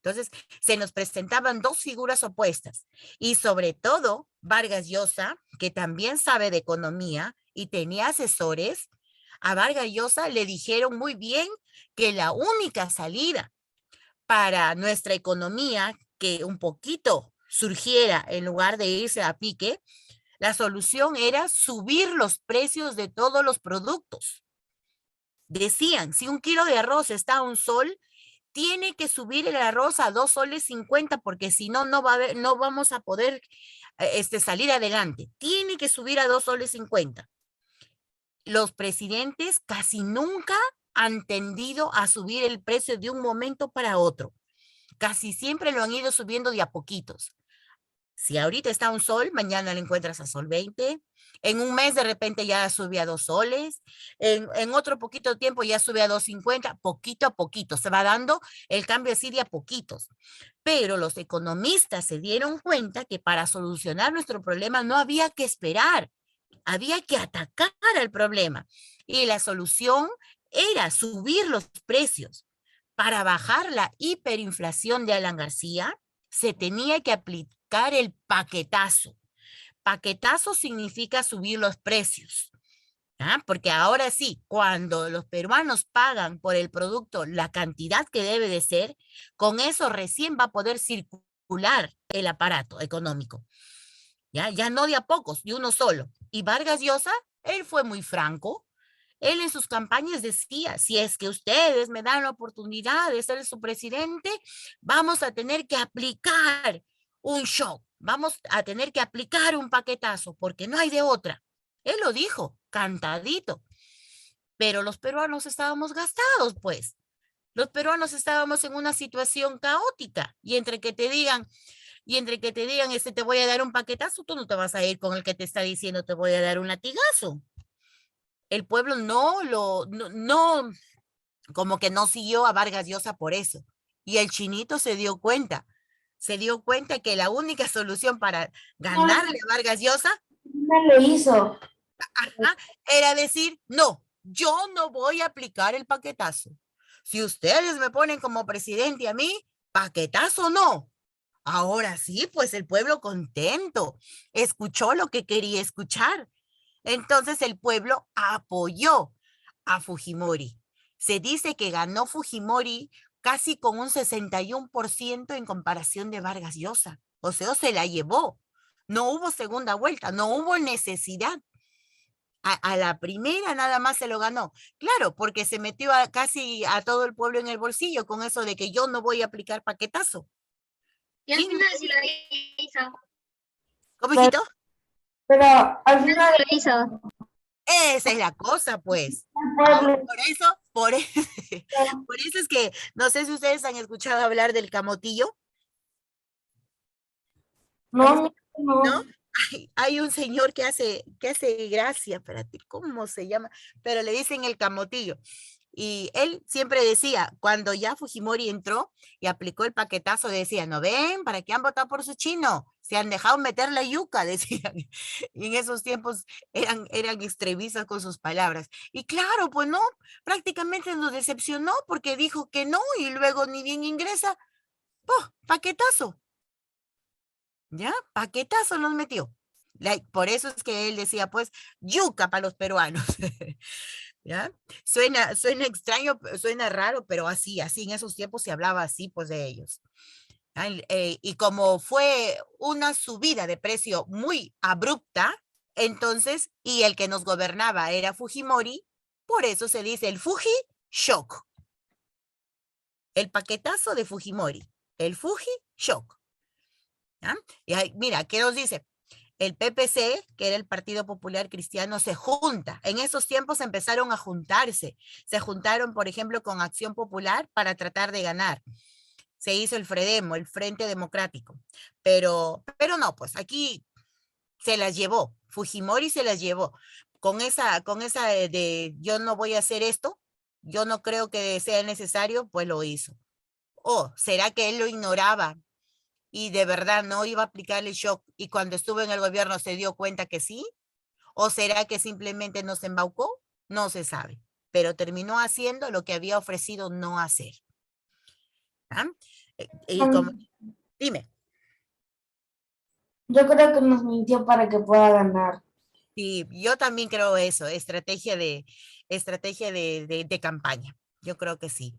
Entonces, se nos presentaban dos figuras opuestas y sobre todo Vargas Llosa, que también sabe de economía y tenía asesores. A Vargas Llosa le dijeron muy bien que la única salida para nuestra economía que un poquito surgiera en lugar de irse a pique, la solución era subir los precios de todos los productos. Decían, si un kilo de arroz está a $1, tiene que subir el arroz a $2.50 porque si no, no vamos a poder salir adelante. Tiene que subir a $2.50. Los presidentes casi nunca han tendido a subir el precio de un momento para otro. Casi siempre lo han ido subiendo de a poquitos. Si ahorita está $1, mañana lo encuentras a $1.20. En un mes de repente ya sube a $2. En otro poquito tiempo ya sube a $2.50. Poquito a poquito. Se va dando el cambio así de a poquitos. Pero los economistas se dieron cuenta que para solucionar nuestro problema no había que esperar. Había que atacar al problema. Y la solución era subir los precios. Para bajar la hiperinflación de Alan García, se tenía que aplicar el paquetazo. Paquetazo significa subir los precios. ¿Ah? Porque ahora sí, cuando los peruanos pagan por el producto la cantidad que debe de ser, con eso recién va a poder circular el aparato económico. Ya no de a pocos, de uno solo. Y Vargas Llosa, él fue muy franco. Él en sus campañas decía, si es que ustedes me dan la oportunidad de ser su presidente, vamos a tener que aplicar un shock, vamos a tener que aplicar un paquetazo, porque no hay de otra. Él lo dijo, cantadito. Pero los peruanos estábamos gastados, pues. Los peruanos estábamos en una situación caótica. Y entre que te digan, te voy a dar un paquetazo, tú no te vas a ir con el que te está diciendo te voy a dar un latigazo. El pueblo como que no siguió a Vargas Llosa por eso. Y el chinito se dio cuenta que la única solución para ganarle a Vargas Llosa No lo hizo. era decir, no, yo no voy a aplicar el paquetazo. Si ustedes me ponen como presidente a mí, paquetazo no. Ahora sí, pues el pueblo contento, escuchó lo que quería escuchar. Entonces el pueblo apoyó a Fujimori. Se dice que ganó Fujimori casi con un 61% en comparación de Vargas Llosa. O sea, se la llevó. No hubo segunda vuelta, no hubo necesidad. A la primera nada más se lo ganó. Claro, porque se metió casi a todo el pueblo en el bolsillo con eso de que yo no voy a aplicar paquetazo. Y al ¿Quién? final sí lo hizo. ¿Cómo, hijito? Pero al Al final final sí lo hizo. Esa es la cosa, pues. el Ahora, pueblo, por eso es que, no sé si ustedes han escuchado hablar del camotillo. no, ¿No? no. Hay un señor que hace gracia, espérate, ¿cómo se llama? Pero le dicen el camotillo. Y él siempre decía, cuando ya Fujimori entró y aplicó el paquetazo, decía, ¿no ven? ¿Para qué han votado por su chino? Se han dejado meter la yuca, decían. Y en esos tiempos eran extremistas con sus palabras. Y claro, pues no, prácticamente nos decepcionó porque dijo que no y luego ni bien ingresa, ¡oh, paquetazo! ¿Ya? Paquetazo nos metió. Por eso es que él decía, pues, yuca para los peruanos. ¿Ya? Suena extraño, suena raro, pero así en esos tiempos se hablaba así, pues, de ellos. Y como fue una subida de precio muy abrupta, entonces, y el que nos gobernaba era Fujimori, por eso se dice el Fuji Shock. El paquetazo de Fujimori. El Fuji Shock. ¿Ya? Y ahí, mira, ¿qué nos dice? El PPC, que era el Partido Popular Cristiano, se junta. En esos tiempos empezaron a juntarse. Se juntaron, por ejemplo, con Acción Popular para tratar de ganar. Se hizo el FREDEMO, el Frente Democrático. Pero no, pues aquí se las llevó. Fujimori se las llevó. Con esa de yo no voy a hacer esto, yo no creo que sea necesario, pues lo hizo. ¿O será que él lo ignoraba y de verdad no iba a aplicar el shock y cuando estuvo en el gobierno se dio cuenta que sí? ¿O será que simplemente nos embaucó? No se sabe, pero terminó haciendo lo que había ofrecido no hacer. ¿Ah? Y como, dime. Yo creo que nos mintió para que pueda ganar. Sí, yo también creo eso, estrategia de campaña. Yo creo que sí.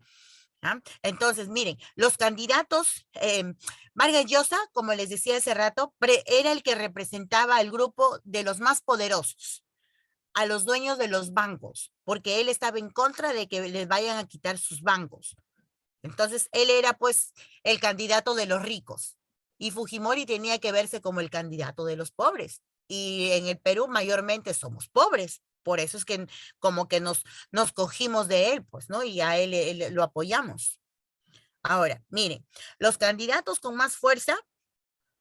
¿Ah? Entonces, miren, los candidatos, Vargas Llosa, como les decía hace rato, era el que representaba al grupo de los más poderosos, a los dueños de los bancos, porque él estaba en contra de que les vayan a quitar sus bancos. Entonces, él era pues el candidato de los ricos y Fujimori tenía que verse como el candidato de los pobres. Y en el Perú mayormente somos pobres. Por eso es que como que nos cogimos de él, pues, ¿no? Y a él lo apoyamos. Ahora, miren, los candidatos con más fuerza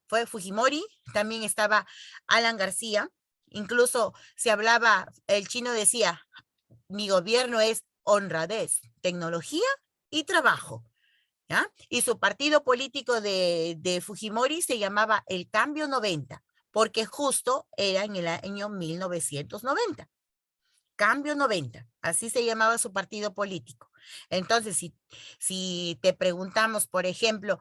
fue Fujimori, también estaba Alan García, incluso se hablaba, el chino decía, mi gobierno es honradez, tecnología y trabajo. ¿Ya? Y su partido político de Fujimori se llamaba El Cambio 90, porque justo era en el año 1990. Cambio 90, así se llamaba su partido político. Entonces, si te preguntamos, por ejemplo,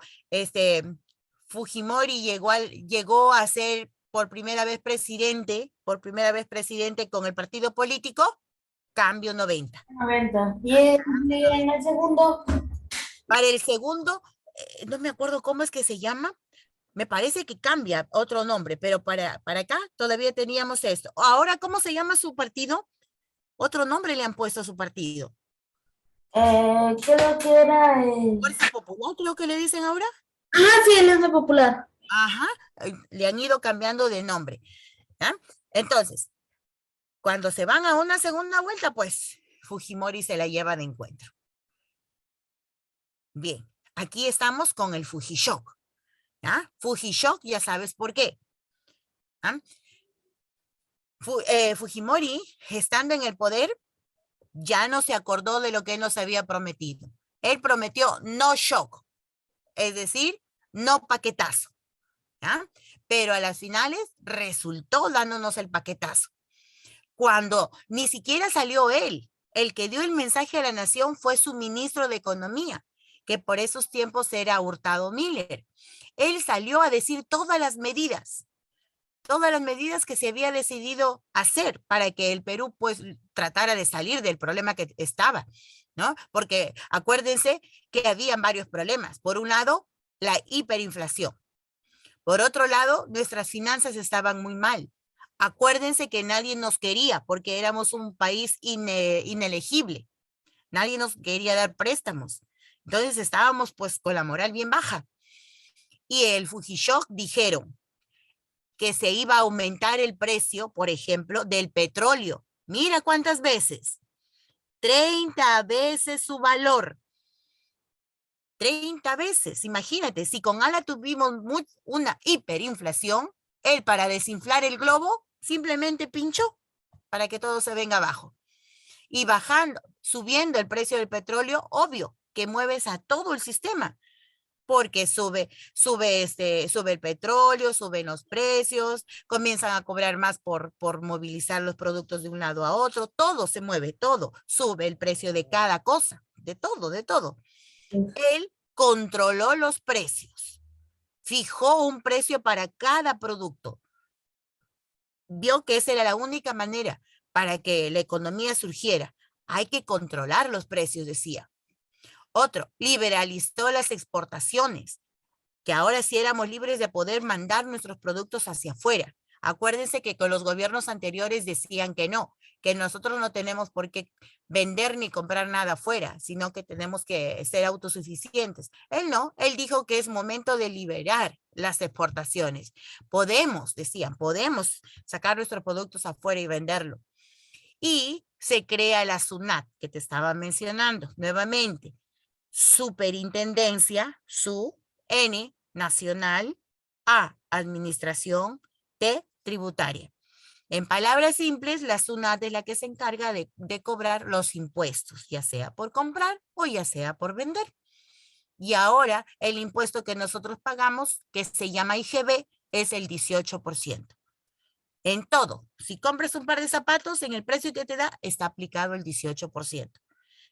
Fujimori llegó a ser por primera vez presidente con el partido político, Cambio 90. 90. Y en el segundo, Para el segundo, no me acuerdo cómo es que se llama, me parece que cambia otro nombre, pero para acá todavía teníamos esto. Ahora, ¿cómo se llama su partido? Otro nombre le han puesto a su partido. creo que era Fuerza Popular, creo que le dicen ahora. sí, Alianza Popular. Ajá, le han ido cambiando de nombre. ¿Ya? Entonces, cuando se van a una segunda vuelta, pues Fujimori se la lleva de encuentro. Bien, aquí estamos con el Fujishock. ¿Ya? Fujishock, ya sabes por qué. ¿Ya? Fujimori, estando en el poder, ya no se acordó de lo que él nos había prometido. Él prometió no shock, es decir, no paquetazo. ¿Ya? Pero a las finales resultó dándonos el paquetazo. Cuando ni siquiera salió él, el que dio el mensaje a la nación fue su ministro de Economía, que por esos tiempos era Hurtado Miller. Él salió a decir todas las medidas que se había decidido hacer para que el Perú pues tratara de salir del problema que estaba, ¿no? Porque acuérdense que habían varios problemas. Por un lado, la hiperinflación. Por otro lado, nuestras finanzas estaban muy mal. Acuérdense que nadie nos quería porque éramos un país inelegible. Nadie nos quería dar préstamos. Entonces estábamos pues con la moral bien baja. Y el Fujishock dijeron que se iba a aumentar el precio, por ejemplo, del petróleo. Mira cuántas veces. 30 veces su valor. 30 veces. Imagínate, si con ALA tuvimos una hiperinflación, él para desinflar el globo simplemente pinchó para que todo se venga abajo. Y bajando, subiendo el precio del petróleo, obvio que mueves a todo el sistema, porque sube el petróleo, suben los precios, comienzan a cobrar más por movilizar los productos de un lado a otro, todo se mueve, todo, sube el precio de cada cosa, de todo, de todo. Él controló los precios, fijó un precio para cada producto. Vio que esa era la única manera para que la economía surgiera. Hay que controlar los precios, decía. Otro, liberalizó las exportaciones, que ahora sí éramos libres de poder mandar nuestros productos hacia afuera. Acuérdense que con los gobiernos anteriores decían que no, que nosotros no tenemos por qué vender ni comprar nada afuera, sino que tenemos que ser autosuficientes. Él no, él dijo que es momento de liberar las exportaciones. Podemos, decían, podemos sacar nuestros productos afuera y venderlo. Y se crea la SUNAT, que te estaba mencionando nuevamente. Superintendencia, N, nacional, A, administración, T, tributaria. En palabras simples, la SUNAT es la que se encarga de cobrar los impuestos, ya sea por comprar o ya sea por vender. Y ahora el impuesto que nosotros pagamos, que se llama IGB, es el 18%. En todo, si compras un par de zapatos, en el precio que te da, está aplicado el 18%.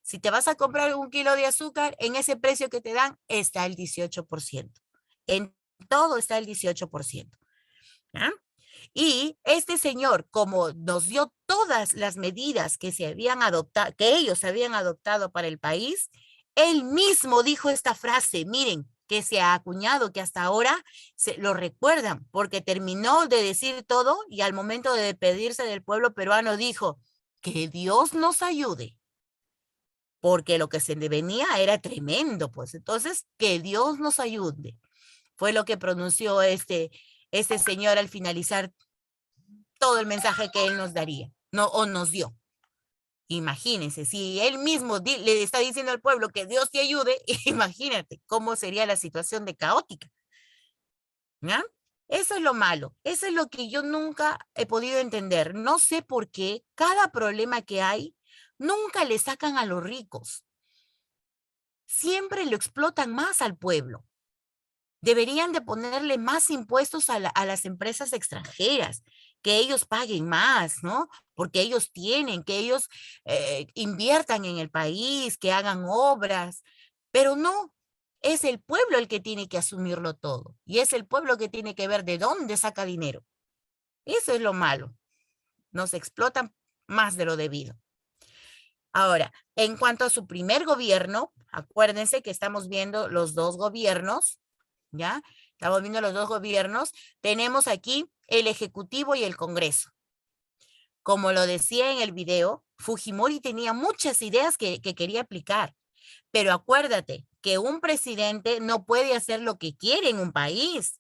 Si te vas a comprar 1 kilo de azúcar, en ese precio que te dan está el 18%. En todo está el 18%. ¿Ah? Y este señor, como nos dio todas las medidas que se habían adoptado, que ellos habían adoptado para el país, él mismo dijo esta frase, miren, que se ha acuñado, que hasta ahora se lo recuerdan, porque terminó de decir todo y al momento de despedirse del pueblo peruano dijo, que Dios nos ayude. Porque lo que se le venía era tremendo, pues. Entonces, que Dios nos ayude. Fue lo que pronunció este señor al finalizar todo el mensaje que él nos daría, o nos dio. Imagínense, si él mismo le está diciendo al pueblo que Dios te ayude, imagínate cómo sería la situación de caótica. ¿Ya? Eso es lo malo, eso es lo que yo nunca he podido entender. No sé por qué cada problema que hay, nunca le sacan a los ricos. Siempre lo explotan más al pueblo. Deberían de ponerle más impuestos a las empresas extranjeras, que ellos paguen más, ¿no? Porque ellos tienen, que ellos inviertan en el país, que hagan obras, pero no, es el pueblo el que tiene que asumirlo todo y es el pueblo que tiene que ver de dónde saca dinero. Eso es lo malo. Nos explotan más de lo debido. Ahora, en cuanto a su primer gobierno, acuérdense que estamos viendo los dos gobiernos, ¿ya? Estamos viendo los dos gobiernos. Tenemos aquí el Ejecutivo y el Congreso. Como lo decía en el video, Fujimori tenía muchas ideas que quería aplicar. Pero acuérdate que un presidente no puede hacer lo que quiere en un país.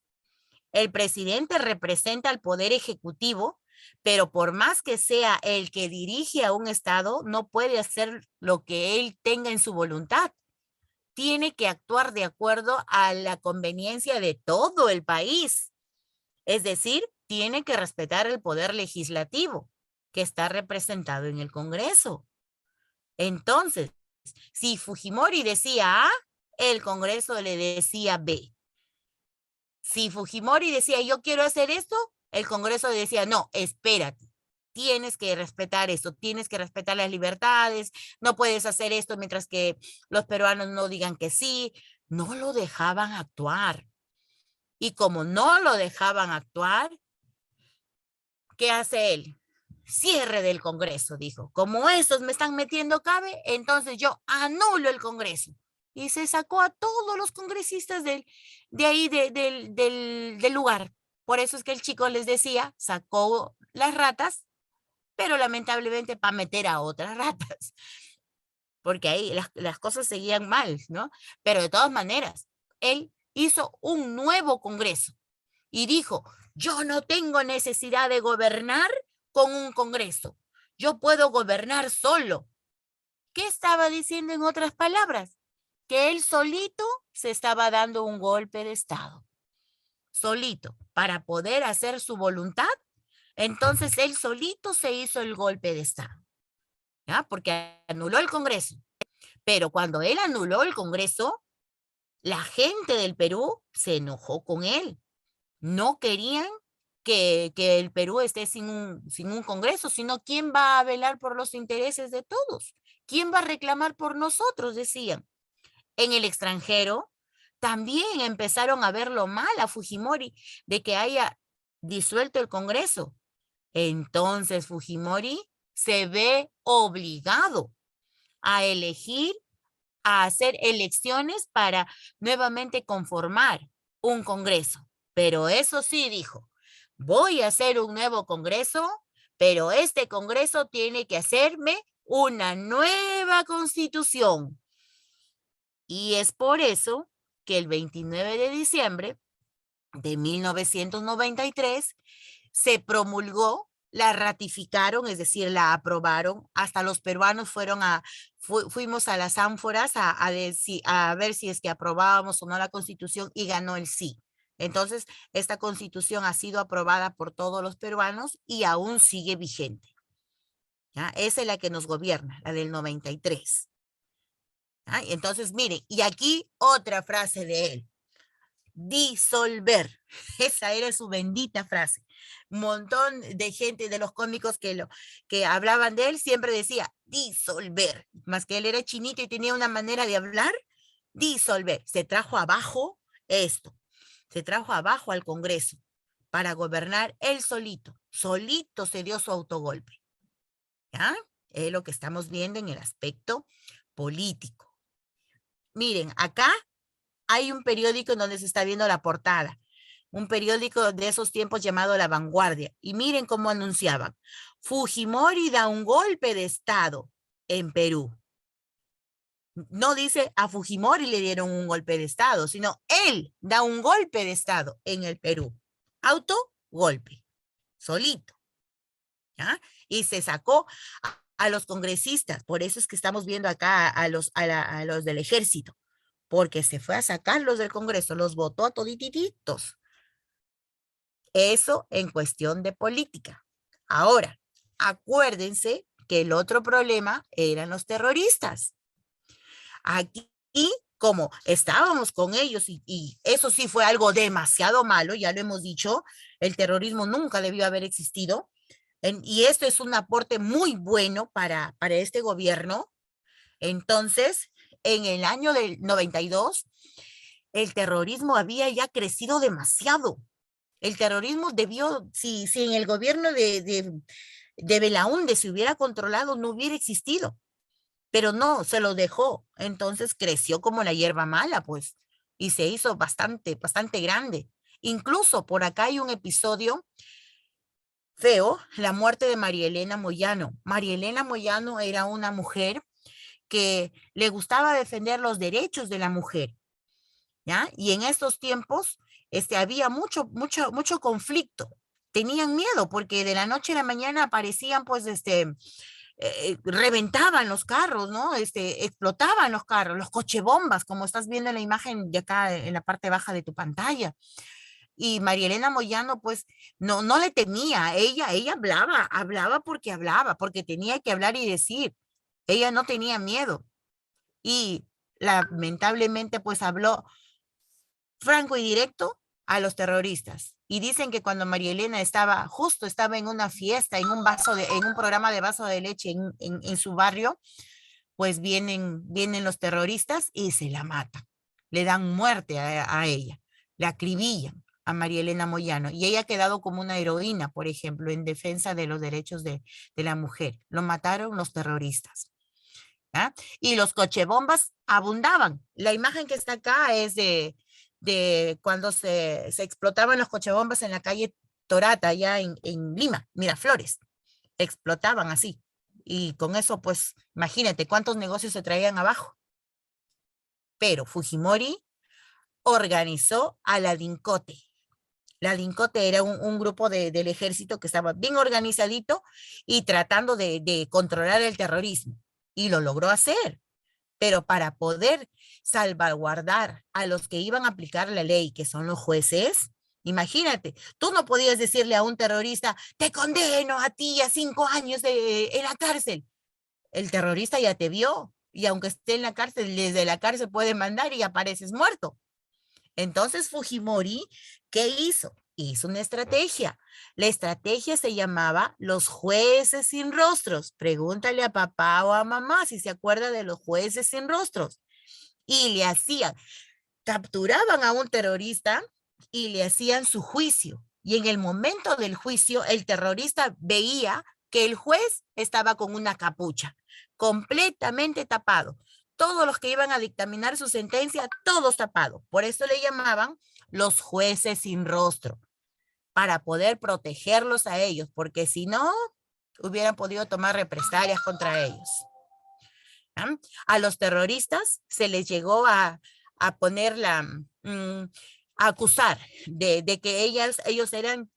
El presidente representa al poder ejecutivo, pero por más que sea el que dirige a un estado, no puede hacer lo que él tenga en su voluntad. Tiene que actuar de acuerdo a la conveniencia de todo el país. Es decir, tiene que respetar el poder legislativo, que está representado en el Congreso. Entonces, si Fujimori decía A, el Congreso le decía B. Si Fujimori decía, yo quiero hacer esto, el Congreso decía, no, espérate. Tienes que respetar esto, tienes que respetar las libertades, no puedes hacer esto mientras que los peruanos no digan que sí. No lo dejaban actuar. Y como no lo dejaban actuar, ¿qué hace él? Cierre del Congreso, dijo. Como esos me están metiendo cabe, entonces yo anulo el Congreso. Y se sacó a todos los congresistas del lugar. Por eso es que el chico les decía, sacó las ratas, pero lamentablemente para meter a otras ratas, porque ahí las cosas seguían mal, ¿no? Pero de todas maneras, él hizo un nuevo congreso y dijo, yo no tengo necesidad de gobernar con un congreso, yo puedo gobernar solo. ¿Qué estaba diciendo en otras palabras? Que él solito se estaba dando un golpe de estado, solito, para poder hacer su voluntad. Entonces él solito se hizo el golpe de estado, ¿ya? Porque anuló el Congreso. Pero cuando él anuló el Congreso, la gente del Perú se enojó con él. No querían que el Perú esté sin un Congreso, sino ¿quién va a velar por los intereses de todos? ¿Quién va a reclamar por nosotros? Decían. En el extranjero también empezaron a verlo mal a Fujimori de que haya disuelto el Congreso. Entonces Fujimori se ve obligado a elegir, a hacer elecciones para nuevamente conformar un Congreso. Pero eso sí dijo, voy a hacer un nuevo Congreso, pero este Congreso tiene que hacerme una nueva constitución. Y es por eso que el 29 de diciembre de 1993 se promulgó, la ratificaron, es decir, la aprobaron, hasta los peruanos fuimos a las ánforas a ver si es que aprobábamos o no la Constitución y ganó el sí. Entonces, esta Constitución ha sido aprobada por todos los peruanos y aún sigue vigente. ¿Ya? Esa es la que nos gobierna, la del 93. ¿Ah? Entonces, miren, y aquí otra frase de él. Disolver. Esa era su bendita frase. Un montón de gente, de los cómicos que hablaban de él, siempre decía disolver. Más que él era chinito y tenía una manera de hablar, disolver. Se trajo abajo esto. Se trajo abajo al Congreso para gobernar él solito. Solito se dio su autogolpe. ¿Ya? Es lo que estamos viendo en el aspecto político. Miren, acá hay un periódico en donde se está viendo la portada, un periódico de esos tiempos llamado La Vanguardia, y miren cómo anunciaban, Fujimori da un golpe de estado en Perú. No dice a Fujimori le dieron un golpe de estado, sino él da un golpe de estado en el Perú. Autogolpe, solito. ¿Ya? Y se sacó a los congresistas, por eso es que estamos viendo acá a los del ejército, porque se fue a sacarlos del Congreso, los votó a todititos. Eso en cuestión de política. Ahora, acuérdense que el otro problema eran los terroristas. Aquí, como estábamos con ellos, y eso sí fue algo demasiado malo, ya lo hemos dicho, el terrorismo nunca debió haber existido, y esto es un aporte muy bueno para este gobierno. Entonces, en el año del 92, el terrorismo había ya crecido demasiado. El terrorismo debió, si en el gobierno de Belaúnde se hubiera controlado, no hubiera existido. Pero no, se lo dejó. Entonces creció como la hierba mala, pues, y se hizo bastante grande. Incluso por acá hay un episodio feo, la muerte de María Elena Moyano. María Elena Moyano era una mujer que le gustaba defender los derechos de la mujer, ¿ya? Y en estos tiempos había mucho conflicto. Tenían miedo porque de la noche a la mañana aparecían, pues, reventaban los carros, ¿no? Explotaban los carros, los cochebombas, como estás viendo en la imagen de acá en la parte baja de tu pantalla. Y María Elena Moyano, pues, no le temía. Ella hablaba porque tenía que hablar y decir. Ella no tenía miedo. Y lamentablemente, pues, habló franco y directo a los terroristas. Y dicen que cuando María Elena estaba en una fiesta, en un programa de vaso de leche en su barrio, pues vienen los terroristas y se la matan. Le dan muerte a ella, la acribillan a María Elena Moyano, y ella ha quedado como una heroína, por ejemplo, en defensa de los derechos de la mujer. Lo mataron los terroristas. ¿Ya? Y los cochebombas abundaban. La imagen que está acá es de cuando se explotaban los cochebombas en la calle Torata, allá en Lima, Miraflores. Explotaban así. Y con eso, pues, imagínate cuántos negocios se traían abajo. Pero Fujimori organizó a la DINCOTE. La DINCOTE era un grupo del ejército que estaba bien organizadito y tratando de controlar el terrorismo. Y lo logró hacer. Pero para poder salvaguardar a los que iban a aplicar la ley, que son los jueces, imagínate, tú no podías decirle a un terrorista, te condeno a ti a 5 años en la cárcel. El terrorista ya te vio y aunque esté en la cárcel, desde la cárcel puede mandar y apareces muerto. Entonces Fujimori, ¿qué hizo? Hizo una estrategia. La estrategia se llamaba los jueces sin rostros. Pregúntale a papá o a mamá si se acuerda de los jueces sin rostros. Y le hacían, capturaban a un terrorista y le hacían su juicio. Y en el momento del juicio, el terrorista veía que el juez estaba con una capucha, completamente tapado. Todos los que iban a dictaminar su sentencia, todos tapados. Por eso le llamaban los jueces sin rostro, para poder protegerlos a ellos, porque si no, hubieran podido tomar represalias contra ellos. ¿Ah? A los terroristas se les llegó a poner a acusar de que ellos eran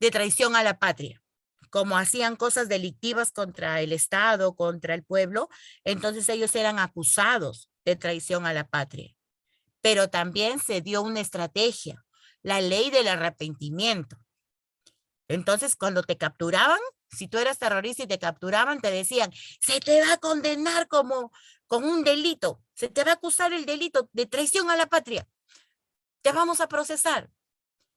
de traición a la patria. Como hacían cosas delictivas contra el Estado, contra el pueblo, entonces ellos eran acusados de traición a la patria. Pero también se dio una estrategia, la ley del arrepentimiento. Entonces, cuando te capturaban, si tú eras terrorista y te capturaban, te decían, se te va a condenar con un delito, se te va a acusar el delito de traición a la patria, te vamos a procesar.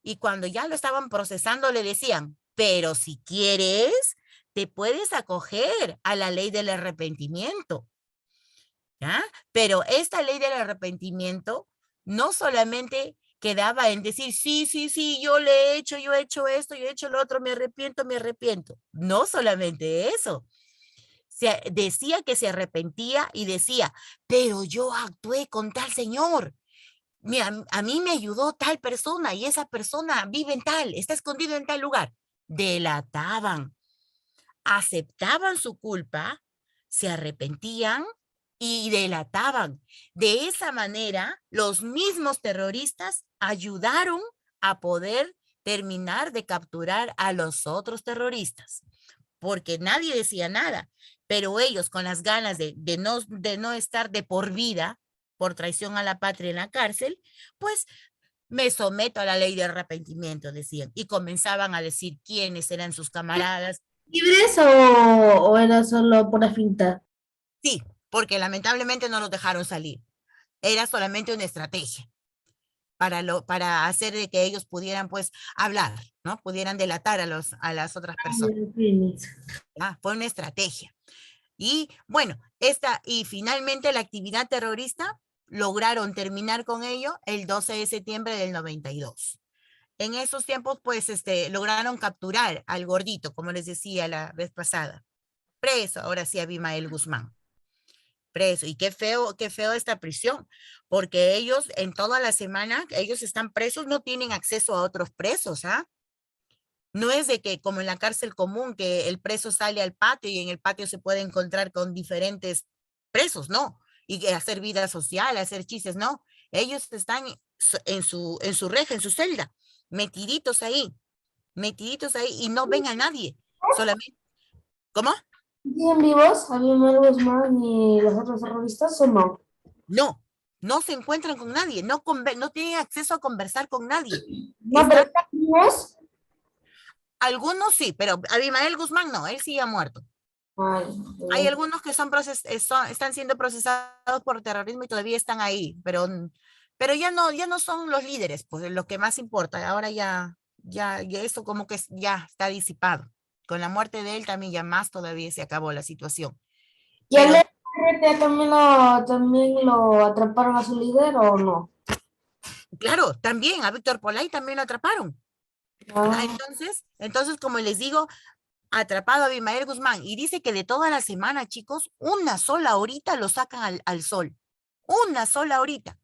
Y cuando ya lo estaban procesando, le decían, pero si quieres, te puedes acoger a la ley del arrepentimiento. ¿Ya? Pero esta ley del arrepentimiento no solamente quedaba en decir, sí, yo he hecho esto, yo he hecho lo otro, me arrepiento. No solamente eso. Decía que se arrepentía y decía, pero yo actué con tal señor. Mira, a mí me ayudó tal persona y esa persona vive está escondido en tal lugar. Delataban, aceptaban su culpa, se arrepentían y delataban. De esa manera, los mismos terroristas ayudaron a poder terminar de capturar a los otros terroristas, porque nadie decía nada, pero ellos con las ganas de no estar de por vida por traición a la patria en la cárcel, pues me someto a la ley de arrepentimiento, decían, y comenzaban a decir quiénes eran sus camaradas. ¿Libres o era solo por finta? Sí, porque lamentablemente no los dejaron salir. Era solamente una estrategia para hacer de que ellos pudieran pues hablar, ¿no? Pudieran delatar a las otras personas. Fue una estrategia. Y bueno, y finalmente la actividad terrorista lograron terminar con ello el 12 de septiembre del 92. En esos tiempos, pues, lograron capturar al gordito, como les decía la vez pasada. Preso, ahora sí, Abimael Guzmán. Preso. Y qué feo esta prisión, porque ellos en toda la semana, ellos están presos, no tienen acceso a otros presos, ¿ah? No es de que como en la cárcel común, que el preso sale al patio y en el patio se puede encontrar con diferentes presos, no. Y hacer vida social, hacer chistes, no. Ellos están en su reja, en su celda, metiditos ahí y no ven a nadie. Solamente, ¿cómo? ¿Siguen vivos? ¿Abimael Guzmán y los otros terroristas o no? No se encuentran con nadie, no tienen acceso a conversar con nadie. ¿No, pero están vivos? Algunos sí, pero Abimael Guzmán no, él sí ha muerto. Ay, Hay algunos que están siendo procesados por terrorismo y todavía están ahí, pero ya no son los líderes, pues lo que más importa. Ahora ya esto como que ya está disipado. Con la muerte de él también ya más todavía se acabó la situación. ¿Y el RT también lo atraparon a su líder o no? Claro, también a Víctor Polay también lo atraparon. Entonces, como les digo, atrapado a Abimael Guzmán, y dice que de toda la semana, chicos, una sola horita lo sacan al sol. Una sola horita.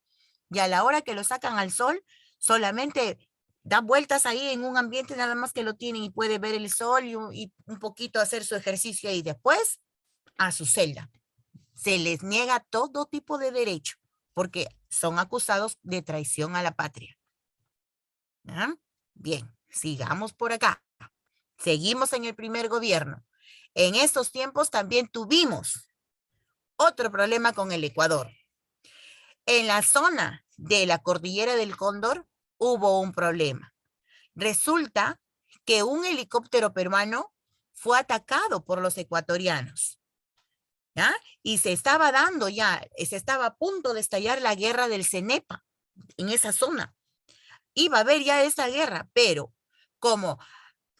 Y a la hora que lo sacan al sol, solamente da vueltas ahí en un ambiente nada más que lo tienen y puede ver el sol y un poquito hacer su ejercicio ahí. Después, a su celda. Se les niega todo tipo de derecho porque son acusados de traición a la patria. ¿Ah? Bien, sigamos por acá. Seguimos en el primer gobierno. En estos tiempos también tuvimos otro problema con el Ecuador. En la zona de la cordillera del Cóndor hubo un problema. Resulta que un helicóptero peruano fue atacado por los ecuatorianos. ¿Ya? Y se estaba dando ya, se estaba a punto de estallar la guerra del Cenepa en esa zona. Iba a haber ya esa guerra, pero como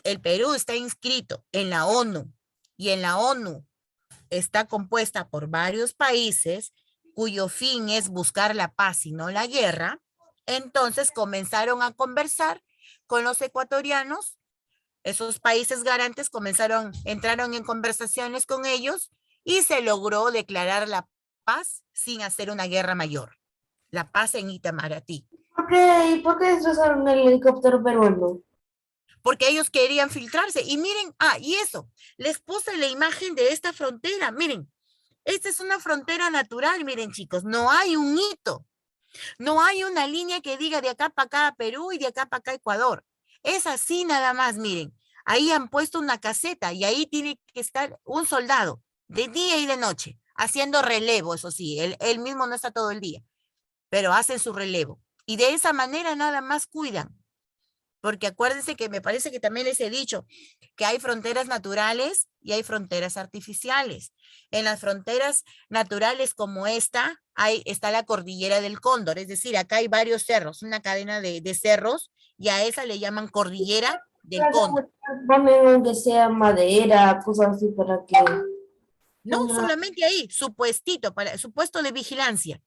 el Perú está inscrito en la ONU y en la ONU está compuesta por varios países cuyo fin es buscar la paz y no la guerra, entonces comenzaron a conversar con los ecuatorianos. Esos países garantes entraron en conversaciones con ellos y se logró declarar la paz sin hacer una guerra mayor. La paz en Itamaraty. ¿Y por qué destrozaron el helicóptero peruano? Porque ellos querían filtrarse. Y miren, y eso, les puse la imagen de esta frontera. Miren, esta es una frontera natural, miren chicos, no hay un hito. No hay una línea que diga de acá para acá Perú y de acá para acá Ecuador. Es así nada más, miren. Ahí han puesto una caseta y ahí tiene que estar un soldado de día y de noche, haciendo relevo, eso sí, él mismo no está todo el día, pero hacen su relevo. Y de esa manera nada más cuidan. Porque acuérdense que me parece que también les he dicho que hay fronteras naturales y hay fronteras artificiales. En las fronteras naturales como esta, está la cordillera del Cóndor, es decir, acá hay varios cerros, una cadena de cerros, y a esa le llaman cordillera del Cóndor. Ponen aunque sea madera, cosas así para que... No, solamente ahí, su puestito, su puesto de vigilancia.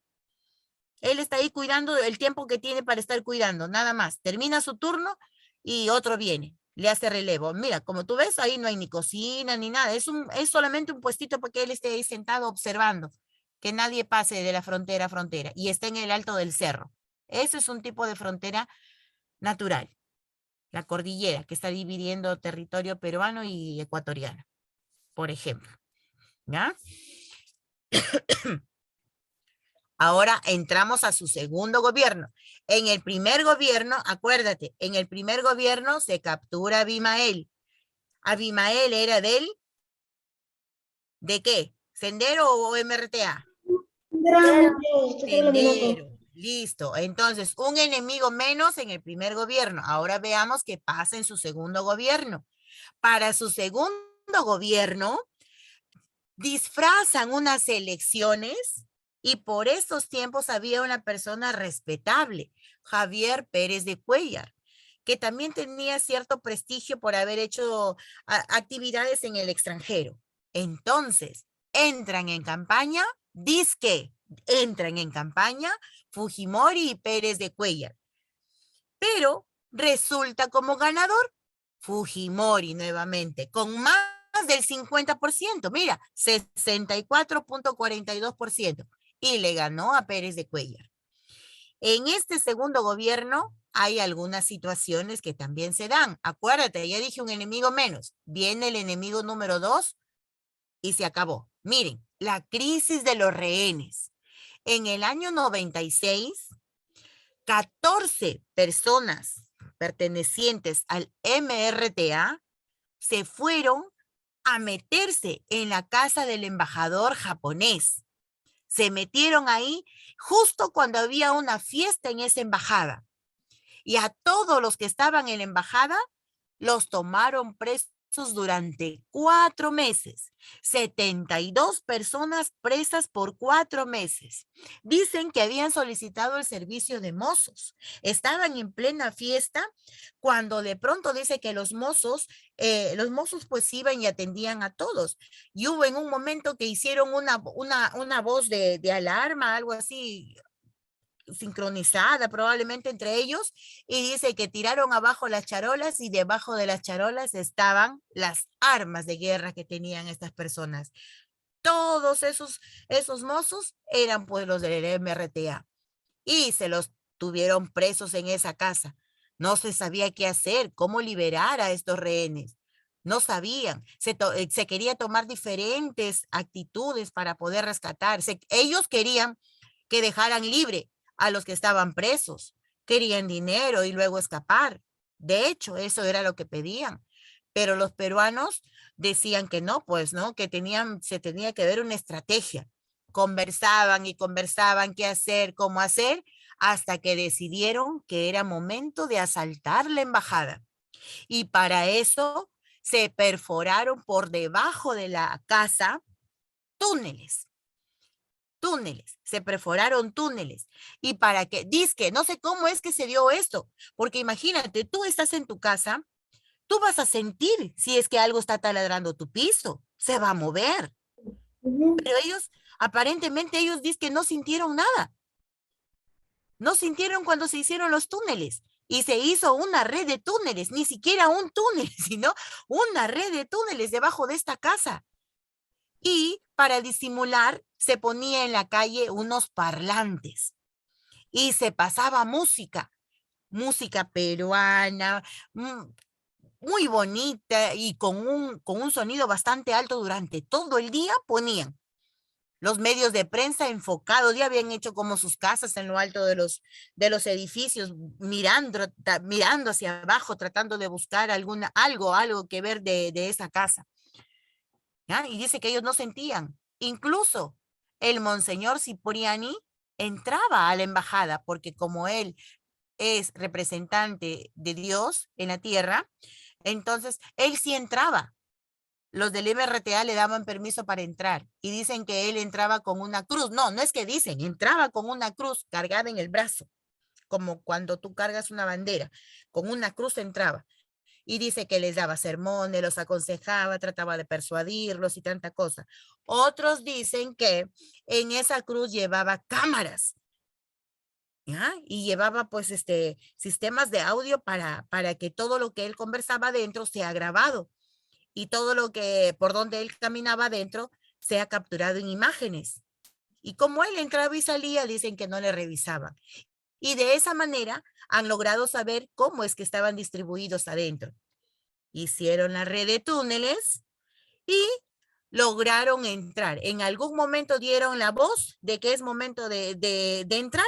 Él está ahí cuidando el tiempo que tiene para estar cuidando, nada más. Termina su turno y otro viene, le hace relevo. Mira, como tú ves, ahí no hay ni cocina ni nada. Es solamente un puestito para que él esté ahí sentado observando, que nadie pase de la frontera a frontera. Y está en el alto del cerro. Eso es un tipo de frontera natural. La cordillera que está dividiendo territorio peruano y ecuatoriano, por ejemplo. ¿Ya? Ahora entramos a su segundo gobierno. En el primer gobierno, acuérdate, en el primer gobierno se captura a Abimael. Abimael era ¿de qué? ¿Sendero o MRTA? Sendero. Listo. Entonces, un enemigo menos en el primer gobierno. Ahora veamos qué pasa en su segundo gobierno. Para su segundo gobierno, disfrazan unas elecciones. Y por estos tiempos había una persona respetable, Javier Pérez de Cuéllar, que también tenía cierto prestigio por haber hecho actividades en el extranjero. Entonces, entran en campaña Fujimori y Pérez de Cuéllar. Pero resulta como ganador Fujimori nuevamente, con más del 50%, mira, 64.42%. Y le ganó a Pérez de Cuéllar. En este segundo gobierno hay algunas situaciones que también se dan. Acuérdate, ya dije un enemigo menos. Viene el enemigo número 2 y se acabó. Miren, la crisis de los rehenes. En el año 96, 14 personas pertenecientes al MRTA se fueron a meterse en la casa del embajador japonés. Se metieron ahí justo cuando había una fiesta en esa embajada. Y a todos los que estaban en la embajada los tomaron presos durante 4 meses. 72 personas presas por 4 meses. Dicen que habían solicitado el servicio de mozos. Estaban en plena fiesta cuando de pronto dice que los mozos pues iban y atendían a todos. Y hubo en un momento que hicieron una voz de alarma, algo así, sincronizada probablemente entre ellos, y dice que tiraron abajo las charolas y debajo de las charolas estaban las armas de guerra que tenían estas personas. Todos esos mozos eran pues los del MRTA y se los tuvieron presos en esa casa. No se sabía qué hacer, cómo liberar a estos rehenes. No sabían. Se quería tomar diferentes actitudes para poder rescatar. Ellos querían que dejaran libre a los que estaban presos. Querían dinero y luego escapar. De hecho, eso era lo que pedían. Pero los peruanos decían que no, pues, ¿no? Que se tenía que ver una estrategia. Conversaban y conversaban qué hacer, cómo hacer, hasta que decidieron que era momento de asaltar la embajada. Y para eso se perforaron por debajo de la casa túneles. Se perforaron túneles. Y para que, dizque, no sé cómo es que se dio esto, porque imagínate, tú estás en tu casa, tú vas a sentir si es que algo está taladrando tu piso, se va a mover. Pero ellos, aparentemente ellos dicen que no sintieron nada. No sintieron cuando se hicieron los túneles. Y se hizo una red de túneles, ni siquiera un túnel, sino una red de túneles debajo de esta casa. Y para disimular, se ponía en la calle unos parlantes. Y se pasaba música peruana, muy bonita y con un sonido bastante alto durante todo el día ponían. Los medios de prensa enfocados ya habían hecho como sus casas en lo alto de los edificios, mirando hacia abajo, tratando de buscar algo que ver de esa casa. ¿Ya? Y dice que ellos no sentían. Incluso el monseñor Cipriani entraba a la embajada porque como él es representante de Dios en la tierra, entonces él sí entraba. Los del MRTA le daban permiso para entrar y dicen que él entraba con una cruz. No, no es que dicen, entraba con una cruz cargada en el brazo, como cuando tú cargas una bandera, con una cruz entraba. Y dice que les daba sermones, los aconsejaba, trataba de persuadirlos y tanta cosa. Otros dicen que en esa cruz llevaba cámaras, ¿ya? Y llevaba pues sistemas de audio para que todo lo que él conversaba adentro sea grabado y todo lo que por donde él caminaba adentro sea capturado en imágenes. Y como él entraba y salía, dicen que no le revisaban. Y de esa manera han logrado saber cómo es que estaban distribuidos adentro. Hicieron la red de túneles y lograron entrar. En algún momento dieron la voz de que es momento de entrar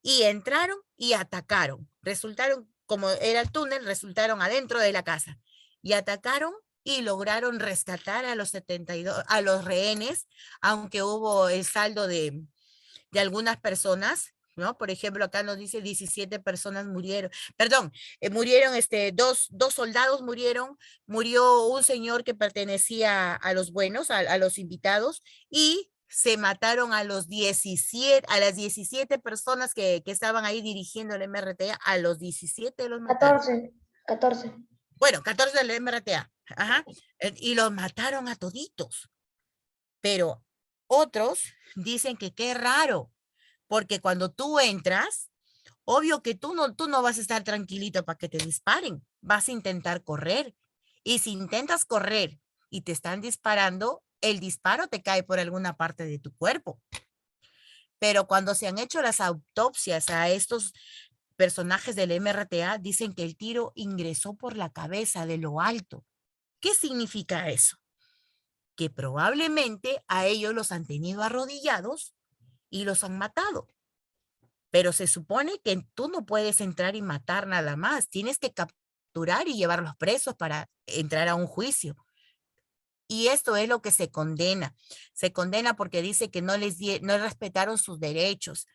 y entraron y atacaron. Resultaron, como era el túnel, resultaron adentro de la casa y atacaron y lograron rescatar a los 72, a los rehenes, aunque hubo el saldo de algunas personas, ¿no? Por ejemplo, acá nos dice 17 personas murieron. Perdón, murieron dos soldados murieron, murió un señor que pertenecía a los buenos, a los invitados, y se mataron a las 17 personas que estaban ahí dirigiendo el MRTA, a los 17 los mataron. 14. Bueno, 14 del MRTA. Ajá. Y los mataron a toditos. Pero otros dicen que qué raro, porque cuando tú entras, obvio que tú no vas a estar tranquilito para que te disparen, vas a intentar correr. Y si intentas correr y te están disparando, el disparo te cae por alguna parte de tu cuerpo. Pero cuando se han hecho las autopsias a estos personajes del MRTA, dicen que el tiro ingresó por la cabeza de lo alto. ¿Qué significa eso? Que probablemente a ellos los han tenido arrodillados y los han matado. Pero se supone que tú no puedes entrar y matar nada más. Tienes que capturar y llevarlos presos para entrar a un juicio. Y esto es lo que se condena. Se condena porque dice que no respetaron sus derechos,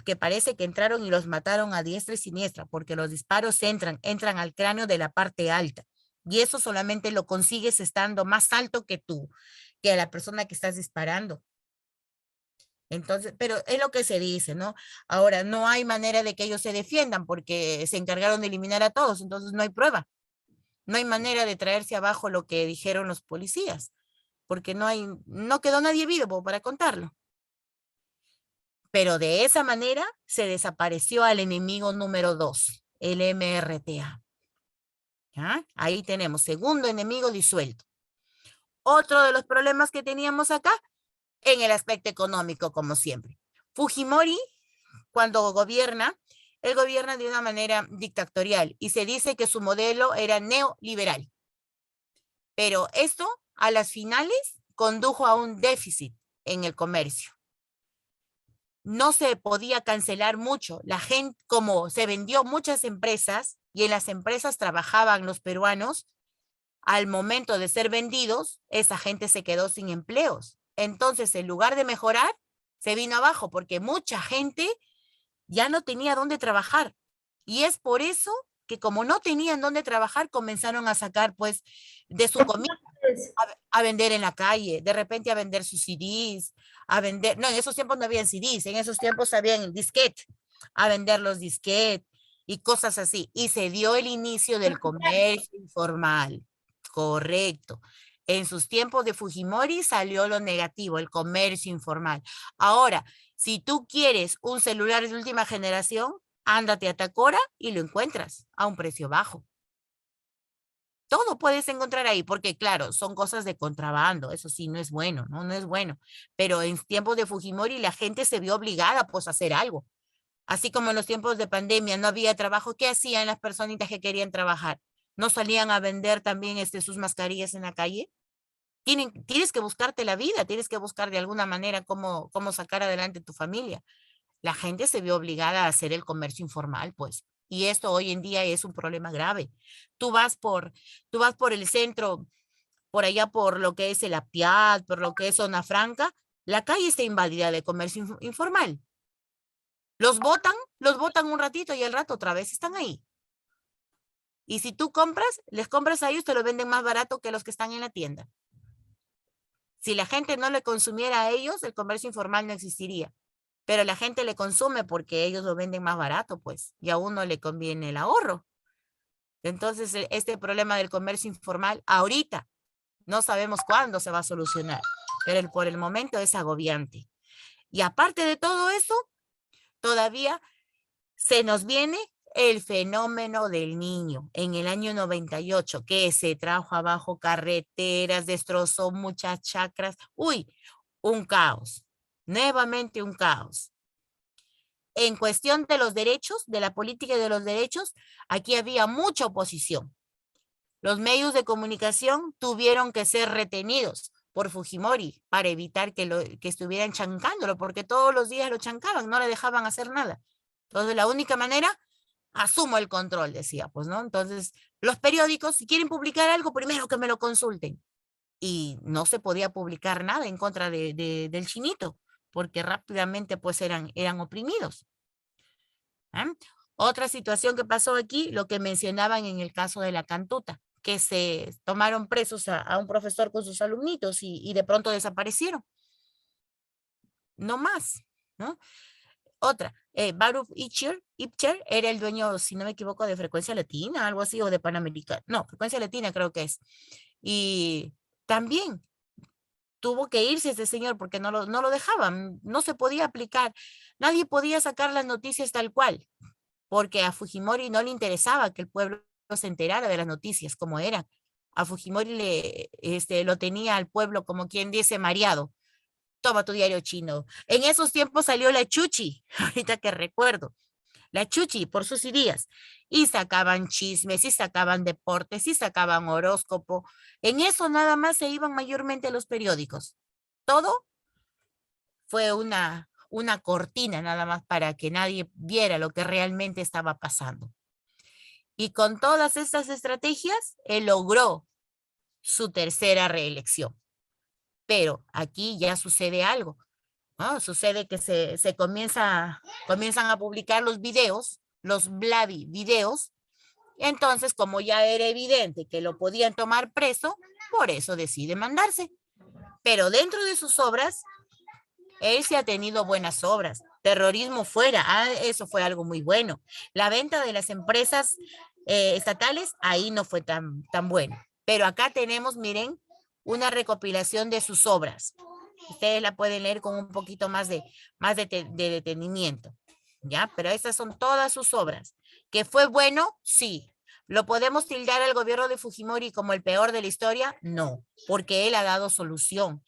que parece que entraron y los mataron a diestra y siniestra, porque los disparos entran al cráneo de la parte alta. Y eso solamente lo consigues estando más alto que tú, que a la persona que estás disparando. Entonces, pero es lo que se dice, ¿no? Ahora, no hay manera de que ellos se defiendan porque se encargaron de eliminar a todos, entonces no hay prueba. No hay manera de traerse abajo lo que dijeron los policías, porque no quedó nadie vivo para contarlo. Pero de esa manera se desapareció al enemigo número 2, el MRTA. ¿Ya? Ahí tenemos, segundo enemigo disuelto. Otro de los problemas que teníamos acá, en el aspecto económico, como siempre. Fujimori, cuando gobierna, él gobierna de una manera dictatorial y se dice que su modelo era neoliberal. Pero esto, a las finales, condujo a un déficit en el comercio. No se podía cancelar mucho. La gente, como se vendió muchas empresas y en las empresas trabajaban los peruanos, al momento de ser vendidos, esa gente se quedó sin empleos. Entonces, en lugar de mejorar, se vino abajo porque mucha gente ya no tenía dónde trabajar. Y es por eso que como no tenían dónde trabajar, comenzaron a sacar pues de su comida a vender en la calle, de repente a vender sus CDs, a vender, no, en esos tiempos no habían CDs, en esos tiempos habían disquete, a vender los disquetes y cosas así. Y se dio el inicio del comercio informal, correcto. En sus tiempos de Fujimori salió lo negativo, el comercio informal. Ahora, si tú quieres un celular de última generación, ándate a Tacora y lo encuentras a un precio bajo. Todo puedes encontrar ahí, porque claro, son cosas de contrabando, eso sí, no es bueno, ¿no? No es bueno. Pero en tiempos de Fujimori la gente se vio obligada pues a hacer algo. Así como en los tiempos de pandemia no había trabajo, ¿qué hacían las personitas que querían trabajar? ¿No salían a vender también sus mascarillas en la calle? Tienes que buscarte la vida, tienes que buscar de alguna manera cómo sacar adelante tu familia. La gente se vio obligada a hacer el comercio informal, pues. Y esto hoy en día es un problema grave. Tú vas por el centro, por allá por lo que es el Apiat, por lo que es Zona Franca, la calle está invadida de comercio informal. Los botan un ratito y al rato otra vez están ahí. Y si tú les compras a ellos, te lo venden más barato que los que están en la tienda. Si la gente no le consumiera a ellos, el comercio informal no existiría. Pero la gente le consume porque ellos lo venden más barato, pues, y a uno le conviene el ahorro. Entonces, este problema del comercio informal, ahorita, no sabemos cuándo se va a solucionar, pero por el momento es agobiante. Y aparte de todo eso, todavía se nos viene el fenómeno del Niño en el año 98, que se trajo abajo carreteras, destrozó muchas chacras. Uy, un caos. Nuevamente un caos. En cuestión de los derechos, de la política y de los derechos, aquí había mucha oposición. Los medios de comunicación tuvieron que ser retenidos por Fujimori para evitar que estuvieran chancándolo, porque todos los días lo chancaban, no le dejaban hacer nada. Entonces, la única manera, asumo el control, decía, pues, ¿no? Entonces, los periódicos, si quieren publicar algo, primero que me lo consulten. Y no se podía publicar nada en contra del chinito, porque rápidamente, pues, eran oprimidos. ¿Eh? Otra situación que pasó aquí, lo que mencionaban en el caso de la Cantuta, que se tomaron presos a un profesor con sus alumnitos y de pronto desaparecieron. No más, ¿no? Otra, Baruch Ipcher era el dueño, si no me equivoco, de Frecuencia Latina, algo así, o de Panamericana. No, Frecuencia Latina creo que es. Y también tuvo que irse ese señor porque no lo dejaban, no se podía aplicar. Nadie podía sacar las noticias tal cual, porque a Fujimori no le interesaba que el pueblo se enterara de las noticias como eran. A Fujimori lo tenía al pueblo como quien dice mareado. Toma tu diario chino. En esos tiempos salió la Chuchi, ahorita que recuerdo. La Chuchi por sus ideas. Y sacaban chismes, y sacaban deportes, y sacaban horóscopo. En eso nada más se iban mayormente los periódicos. Todo fue una cortina nada más para que nadie viera lo que realmente estaba pasando. Y con todas estas estrategias, él logró su tercera reelección. Pero aquí ya sucede algo, ¿no? Sucede que se comienzan a publicar los videos, los bloody videos. Entonces, como ya era evidente que lo podían tomar preso, por eso decide mandarse. Pero dentro de sus obras, él sí ha tenido buenas obras. Terrorismo fuera, eso fue algo muy bueno. La venta de las empresas estatales, ahí no fue tan bueno. Pero acá tenemos, miren, una recopilación de sus obras. Ustedes la pueden leer con un poquito más de detenimiento, ¿ya? Pero estas son todas sus obras. ¿Que fue bueno? Sí. ¿Lo podemos tildar al gobierno de Fujimori como el peor de la historia? No, porque él ha dado solución.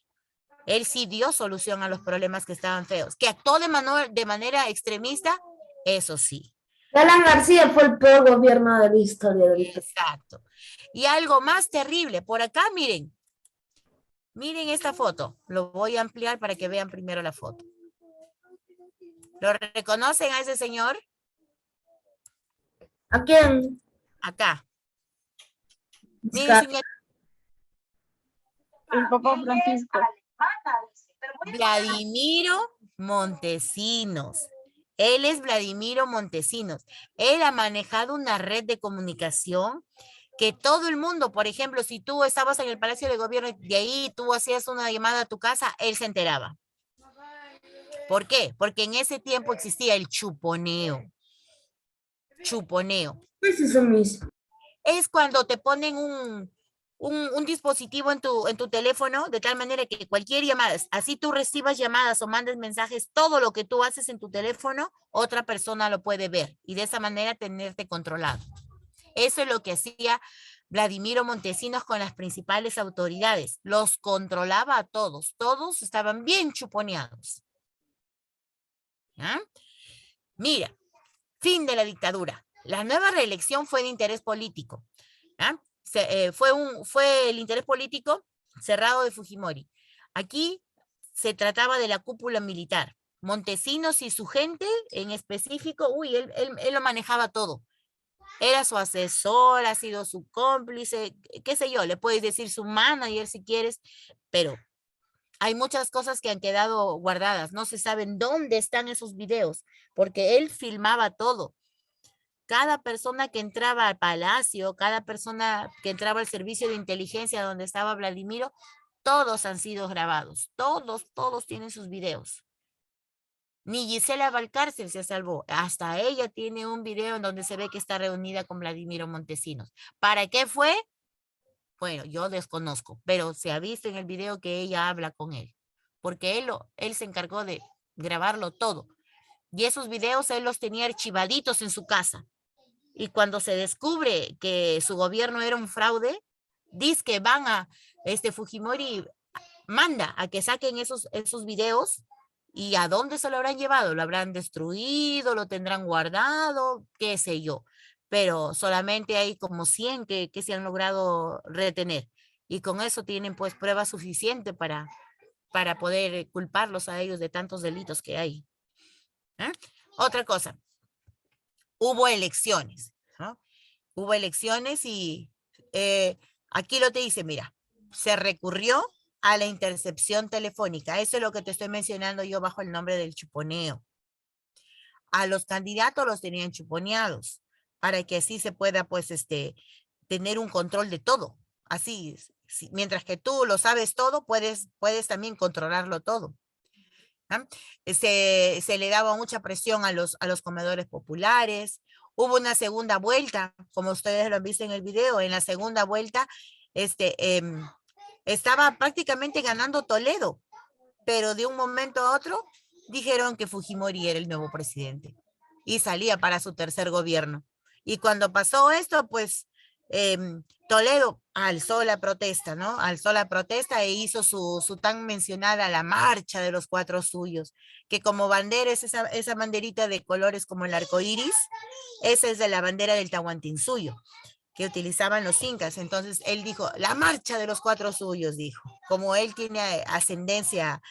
Él sí dio solución a los problemas que estaban feos. ¿Que actuó de manera extremista? Eso sí. Alan García fue el peor gobierno de la historia del Perú. Exacto. Y algo más terrible, por acá, miren. Miren esta foto. Lo voy a ampliar para que vean primero la foto. ¿Lo reconocen a ese señor? ¿A quién? Acá. Miren, señor. El Papa Francisco. Vladimiro Montesinos. Él es Vladimiro Montesinos. Él ha manejado una red de comunicación que todo el mundo, por ejemplo, si tú estabas en el Palacio de Gobierno y de ahí tú hacías una llamada a tu casa, él se enteraba. ¿Por qué? Porque en ese tiempo existía el chuponeo. Chuponeo. ¿Qué es eso mismo? Es cuando te ponen un dispositivo en tu teléfono de tal manera que cualquier llamada, así tú recibas llamadas o mandes mensajes, todo lo que tú haces en tu teléfono, otra persona lo puede ver y de esa manera tenerte controlado. Eso es lo que hacía Vladimiro Montesinos con las principales autoridades. Los controlaba a todos. Todos estaban bien chuponeados. ¿Ah? Mira, fin de la dictadura. La nueva reelección fue de interés político. ¿Ah? Fue el interés político cerrado de Fujimori. Aquí se trataba de la cúpula militar. Montesinos y su gente en específico, él lo manejaba todo. Era su asesor, ha sido su cómplice, qué sé yo, le puedes decir su manager si quieres, pero hay muchas cosas que han quedado guardadas. No se saben dónde están esos videos, porque él filmaba todo. Cada persona que entraba al palacio, cada persona que entraba al servicio de inteligencia donde estaba Vladimiro, todos han sido grabados. Todos tienen sus videos. Ni Gisela Valcárcel se salvó. Hasta ella tiene un video en donde se ve que está reunida con Vladimiro Montesinos. ¿Para qué fue? Bueno, yo desconozco, pero se ha visto en el video que ella habla con él. Porque él se encargó de grabarlo todo. Y esos videos él los tenía archivaditos en su casa. Y cuando se descubre que su gobierno era un fraude, dice que Fujimori manda a que saquen esos videos. ¿Y a dónde se lo habrán llevado? ¿Lo habrán destruido? ¿Lo tendrán guardado? ¿Qué sé yo? Pero solamente hay como 100 que se han logrado retener. Y con eso tienen pues prueba suficiente para poder culparlos a ellos de tantos delitos que hay. ¿Eh? Otra cosa, hubo elecciones, ¿no? Hubo elecciones y aquí lo te dice, mira, se recurrió a la intercepción telefónica. Eso es lo que te estoy mencionando yo bajo el nombre del chuponeo. A los candidatos los tenían chuponeados para que así se pueda, pues, tener un control de todo. Así, mientras que tú lo sabes todo, puedes también controlarlo todo. ¿Ah? Se le daba mucha presión a los comedores populares. Hubo una segunda vuelta, como ustedes lo han visto en el video. En la segunda vuelta, estaba prácticamente ganando Toledo, pero de un momento a otro dijeron que Fujimori era el nuevo presidente y salía para su tercer gobierno. Y cuando pasó esto, pues Toledo alzó la protesta, ¿no? Alzó la protesta e hizo su tan mencionada la marcha de los 4 suyos, que como bandera es esa banderita de colores como el arco iris, esa es de la bandera del Tahuantinsuyo, que utilizaban los incas. Entonces él dijo, la marcha de los 4 suyos, dijo. Como él tiene ascendencia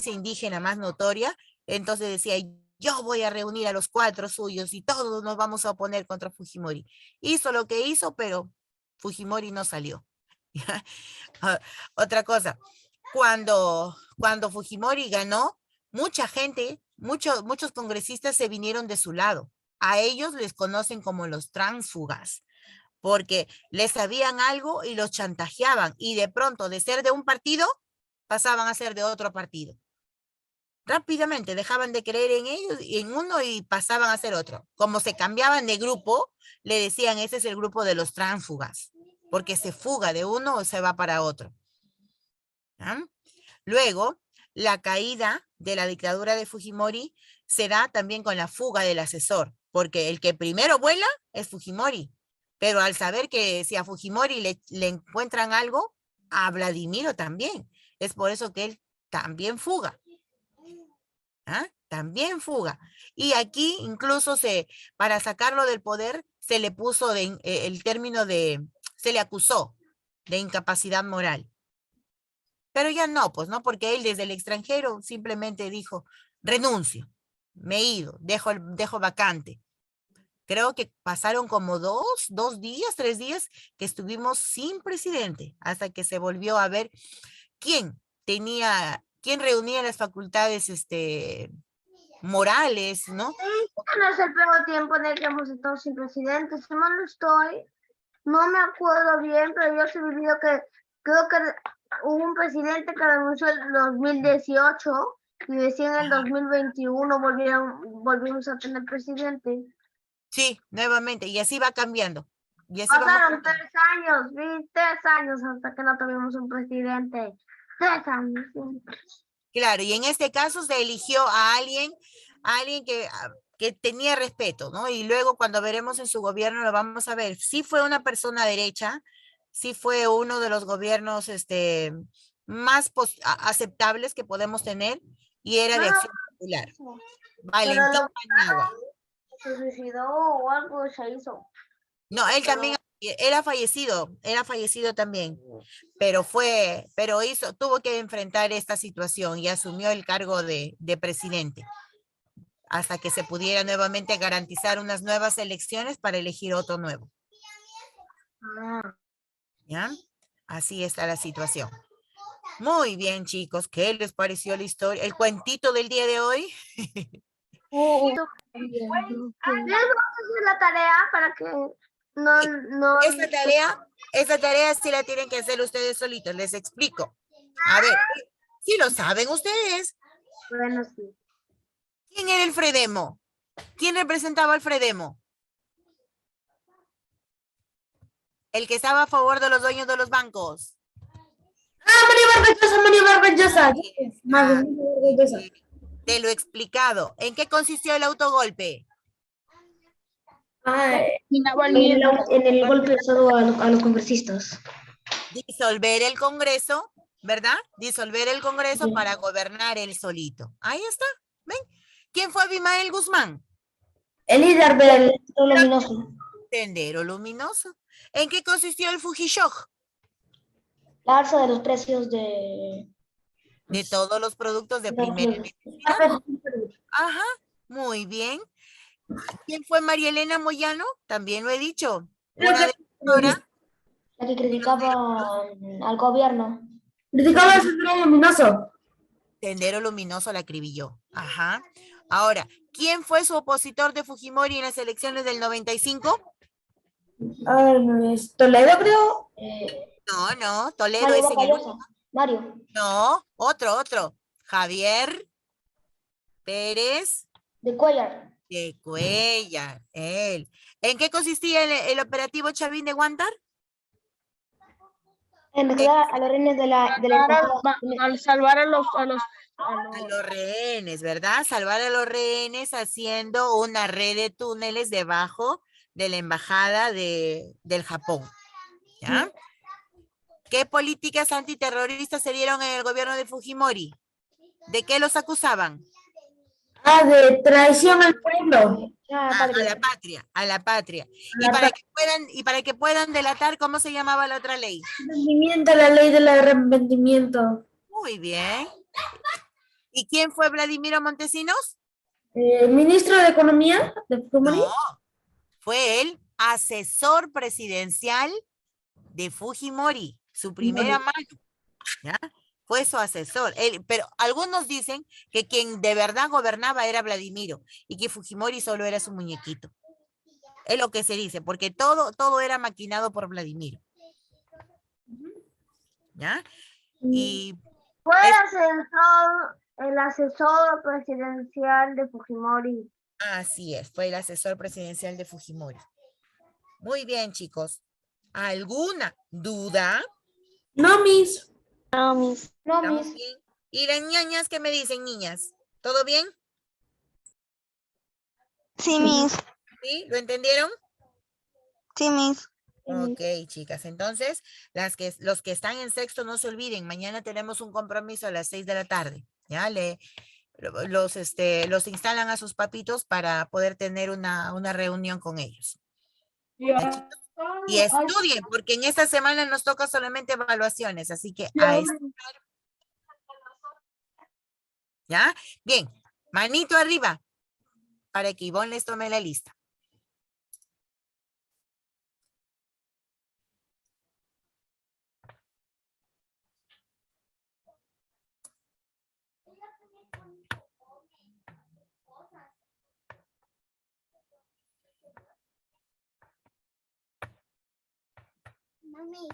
indígena más notoria, entonces decía, yo voy a reunir a los 4 suyos y todos nos vamos a oponer contra Fujimori. Hizo lo que hizo, pero Fujimori no salió. Otra cosa, cuando Fujimori ganó, mucha gente, muchos congresistas se vinieron de su lado. A ellos les conocen como los tránsfugas, porque les sabían algo y los chantajeaban, y de pronto de ser de un partido, pasaban a ser de otro partido. Rápidamente dejaban de creer en ellos, en uno, y pasaban a ser otro. Como se cambiaban de grupo, le decían, ese es el grupo de los tránsfugas, porque se fuga de uno o se va para otro. ¿Ah? Luego, la caída de la dictadura de Fujimori se da también con la fuga del asesor, porque el que primero vuela es Fujimori. Pero al saber que si a Fujimori le encuentran algo, a Vladimiro también. Es por eso que él también fuga. ¿Ah? También fuga. Y aquí incluso para sacarlo del poder se le puso el término se le acusó de incapacidad moral. Pero ya no, pues no, porque él desde el extranjero simplemente dijo, renuncio, me he ido, dejo vacante. Creo que pasaron como 2 días, 3 días que estuvimos sin presidente hasta que se volvió a ver quién reunía las facultades morales, ¿no? Este no es el peor tiempo en el que hemos estado sin presidente. Si mal no estoy, no me acuerdo bien, pero yo sí he vivido que creo que hubo un presidente que renunció en el 2018 y recién en el 2021 volvimos a tener presidente. Sí, nuevamente, y así va cambiando. Y así Pasaron 3 años, ¿sí? 3 años hasta que no tuvimos un presidente. 3 años. Sí. Claro, y en este caso se eligió a alguien que tenía respeto, ¿no? Y luego cuando veremos en su gobierno lo vamos a ver. Sí fue una persona derecha, sí fue uno de los gobiernos más aceptables que podemos tener y era de Acción Popular. Valentín Paniagua. Se suicidó o algo se hizo. No, él también era fallecido también, pero tuvo que enfrentar esta situación y asumió el cargo de presidente hasta que se pudiera nuevamente garantizar unas nuevas elecciones para elegir otro nuevo. ¿Ya? Así está la situación. Muy bien, chicos, ¿qué les pareció la historia? El cuentito del día de hoy. Les vamos a hacer la tarea para que no. Esa tarea sí la tienen que hacer ustedes solitos, les explico. A ver, ¿sí lo saben ustedes? Bueno, sí. ¿Quién era el Fredemo? ¿Quién representaba al Fredemo? El que estaba a favor de los dueños de los bancos. María Vargallosa. Te lo he explicado. ¿En qué consistió el autogolpe? En el golpe usado a los congresistas. Disolver el Congreso, ¿verdad? Disolver el Congreso para gobernar él solito. Ahí está, ¿ven? ¿Quién fue Abimael Guzmán? El líder del Luminoso. Sendero Luminoso. ¿En qué consistió el Fujishok? La alza de los precios de todos los productos de primera necesidad. Ajá, muy bien. ¿Quién fue María Elena Moyano? También lo he dicho. Una defensora. La que criticaba al gobierno. Criticaba al Sendero Luminoso. Sendero Luminoso la acribilló. Ajá. Ahora, ¿quién fue su opositor de Fujimori en las elecciones del 95? Toledo, creo. No, Toledo Mario es en el... Mario. No, otro. Javier Pérez De Cuellar. de Cuellar, él. ¿En qué consistía el operativo Chavín de Guantar? En rescatar a los rehenes de la Al salvar a los A los rehenes, ¿verdad? Salvar a los rehenes haciendo una red de túneles debajo de la embajada del Japón. ¿Ya? ¿Qué políticas antiterroristas se dieron en el gobierno de Fujimori? ¿De qué los acusaban? De traición al pueblo. A la patria. Y para que puedan delatar, ¿cómo se llamaba la otra ley? La ley del arrepentimiento. Muy bien. ¿Y quién fue Vladimiro Montesinos? Ministro de Economía de Fujimori. No, fue el asesor presidencial de Fujimori, su primera mano, ¿ya? Fue su asesor. Pero algunos dicen que quien de verdad gobernaba era Vladimiro y que Fujimori solo era su muñequito. Es lo que se dice, porque todo era maquinado por Vladimiro. ¿Ya? Y fue el asesor presidencial de Fujimori. Así es, fue el asesor presidencial de Fujimori. Muy bien, chicos. ¿Alguna duda? No, Miss. ¿Estamos bien? ¿Y las ñañas qué me dicen, niñas? ¿Todo bien? Sí, Miss. ¿Sí? ¿Lo entendieron? Sí, Miss. Ok, chicas. Entonces, los que están en sexto, no se olviden. Mañana tenemos un compromiso a las 6 de la tarde. ¿Ya? los instalan a sus papitos para poder tener una reunión con ellos. Ya. Y estudien, porque en esta semana nos toca solamente evaluaciones, así que a estudiar. ¿Ya? Bien, manito arriba, para que Ivonne les tome la lista. Mami,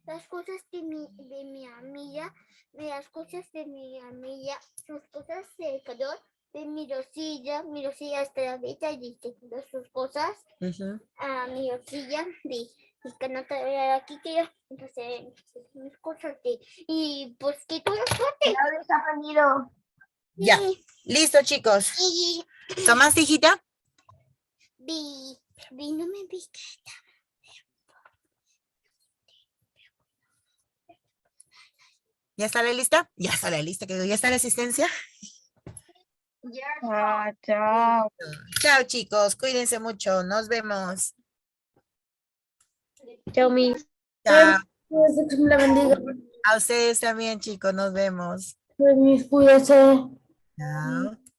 las cosas de mi amiga, las cosas de mi amiga, sus cosas de calor, de mi Rosilla está la beta y de sus cosas, a mi Rosilla, de mi canasta de aquí que yo, entonces mis cosas de, y pues que tú las suerte. Ya habéis aprendido. Ya, listo chicos. Y ¿Tomaste, hijita? no me viste. ¿Ya está la lista? Ya está la lista, que ya está la asistencia. Ah, chao. Chao chicos, cuídense mucho, nos vemos. Chao, Miss. Chao. Dios me la bendiga. A ustedes también chicos, nos vemos. Miss, cuídese. Chao.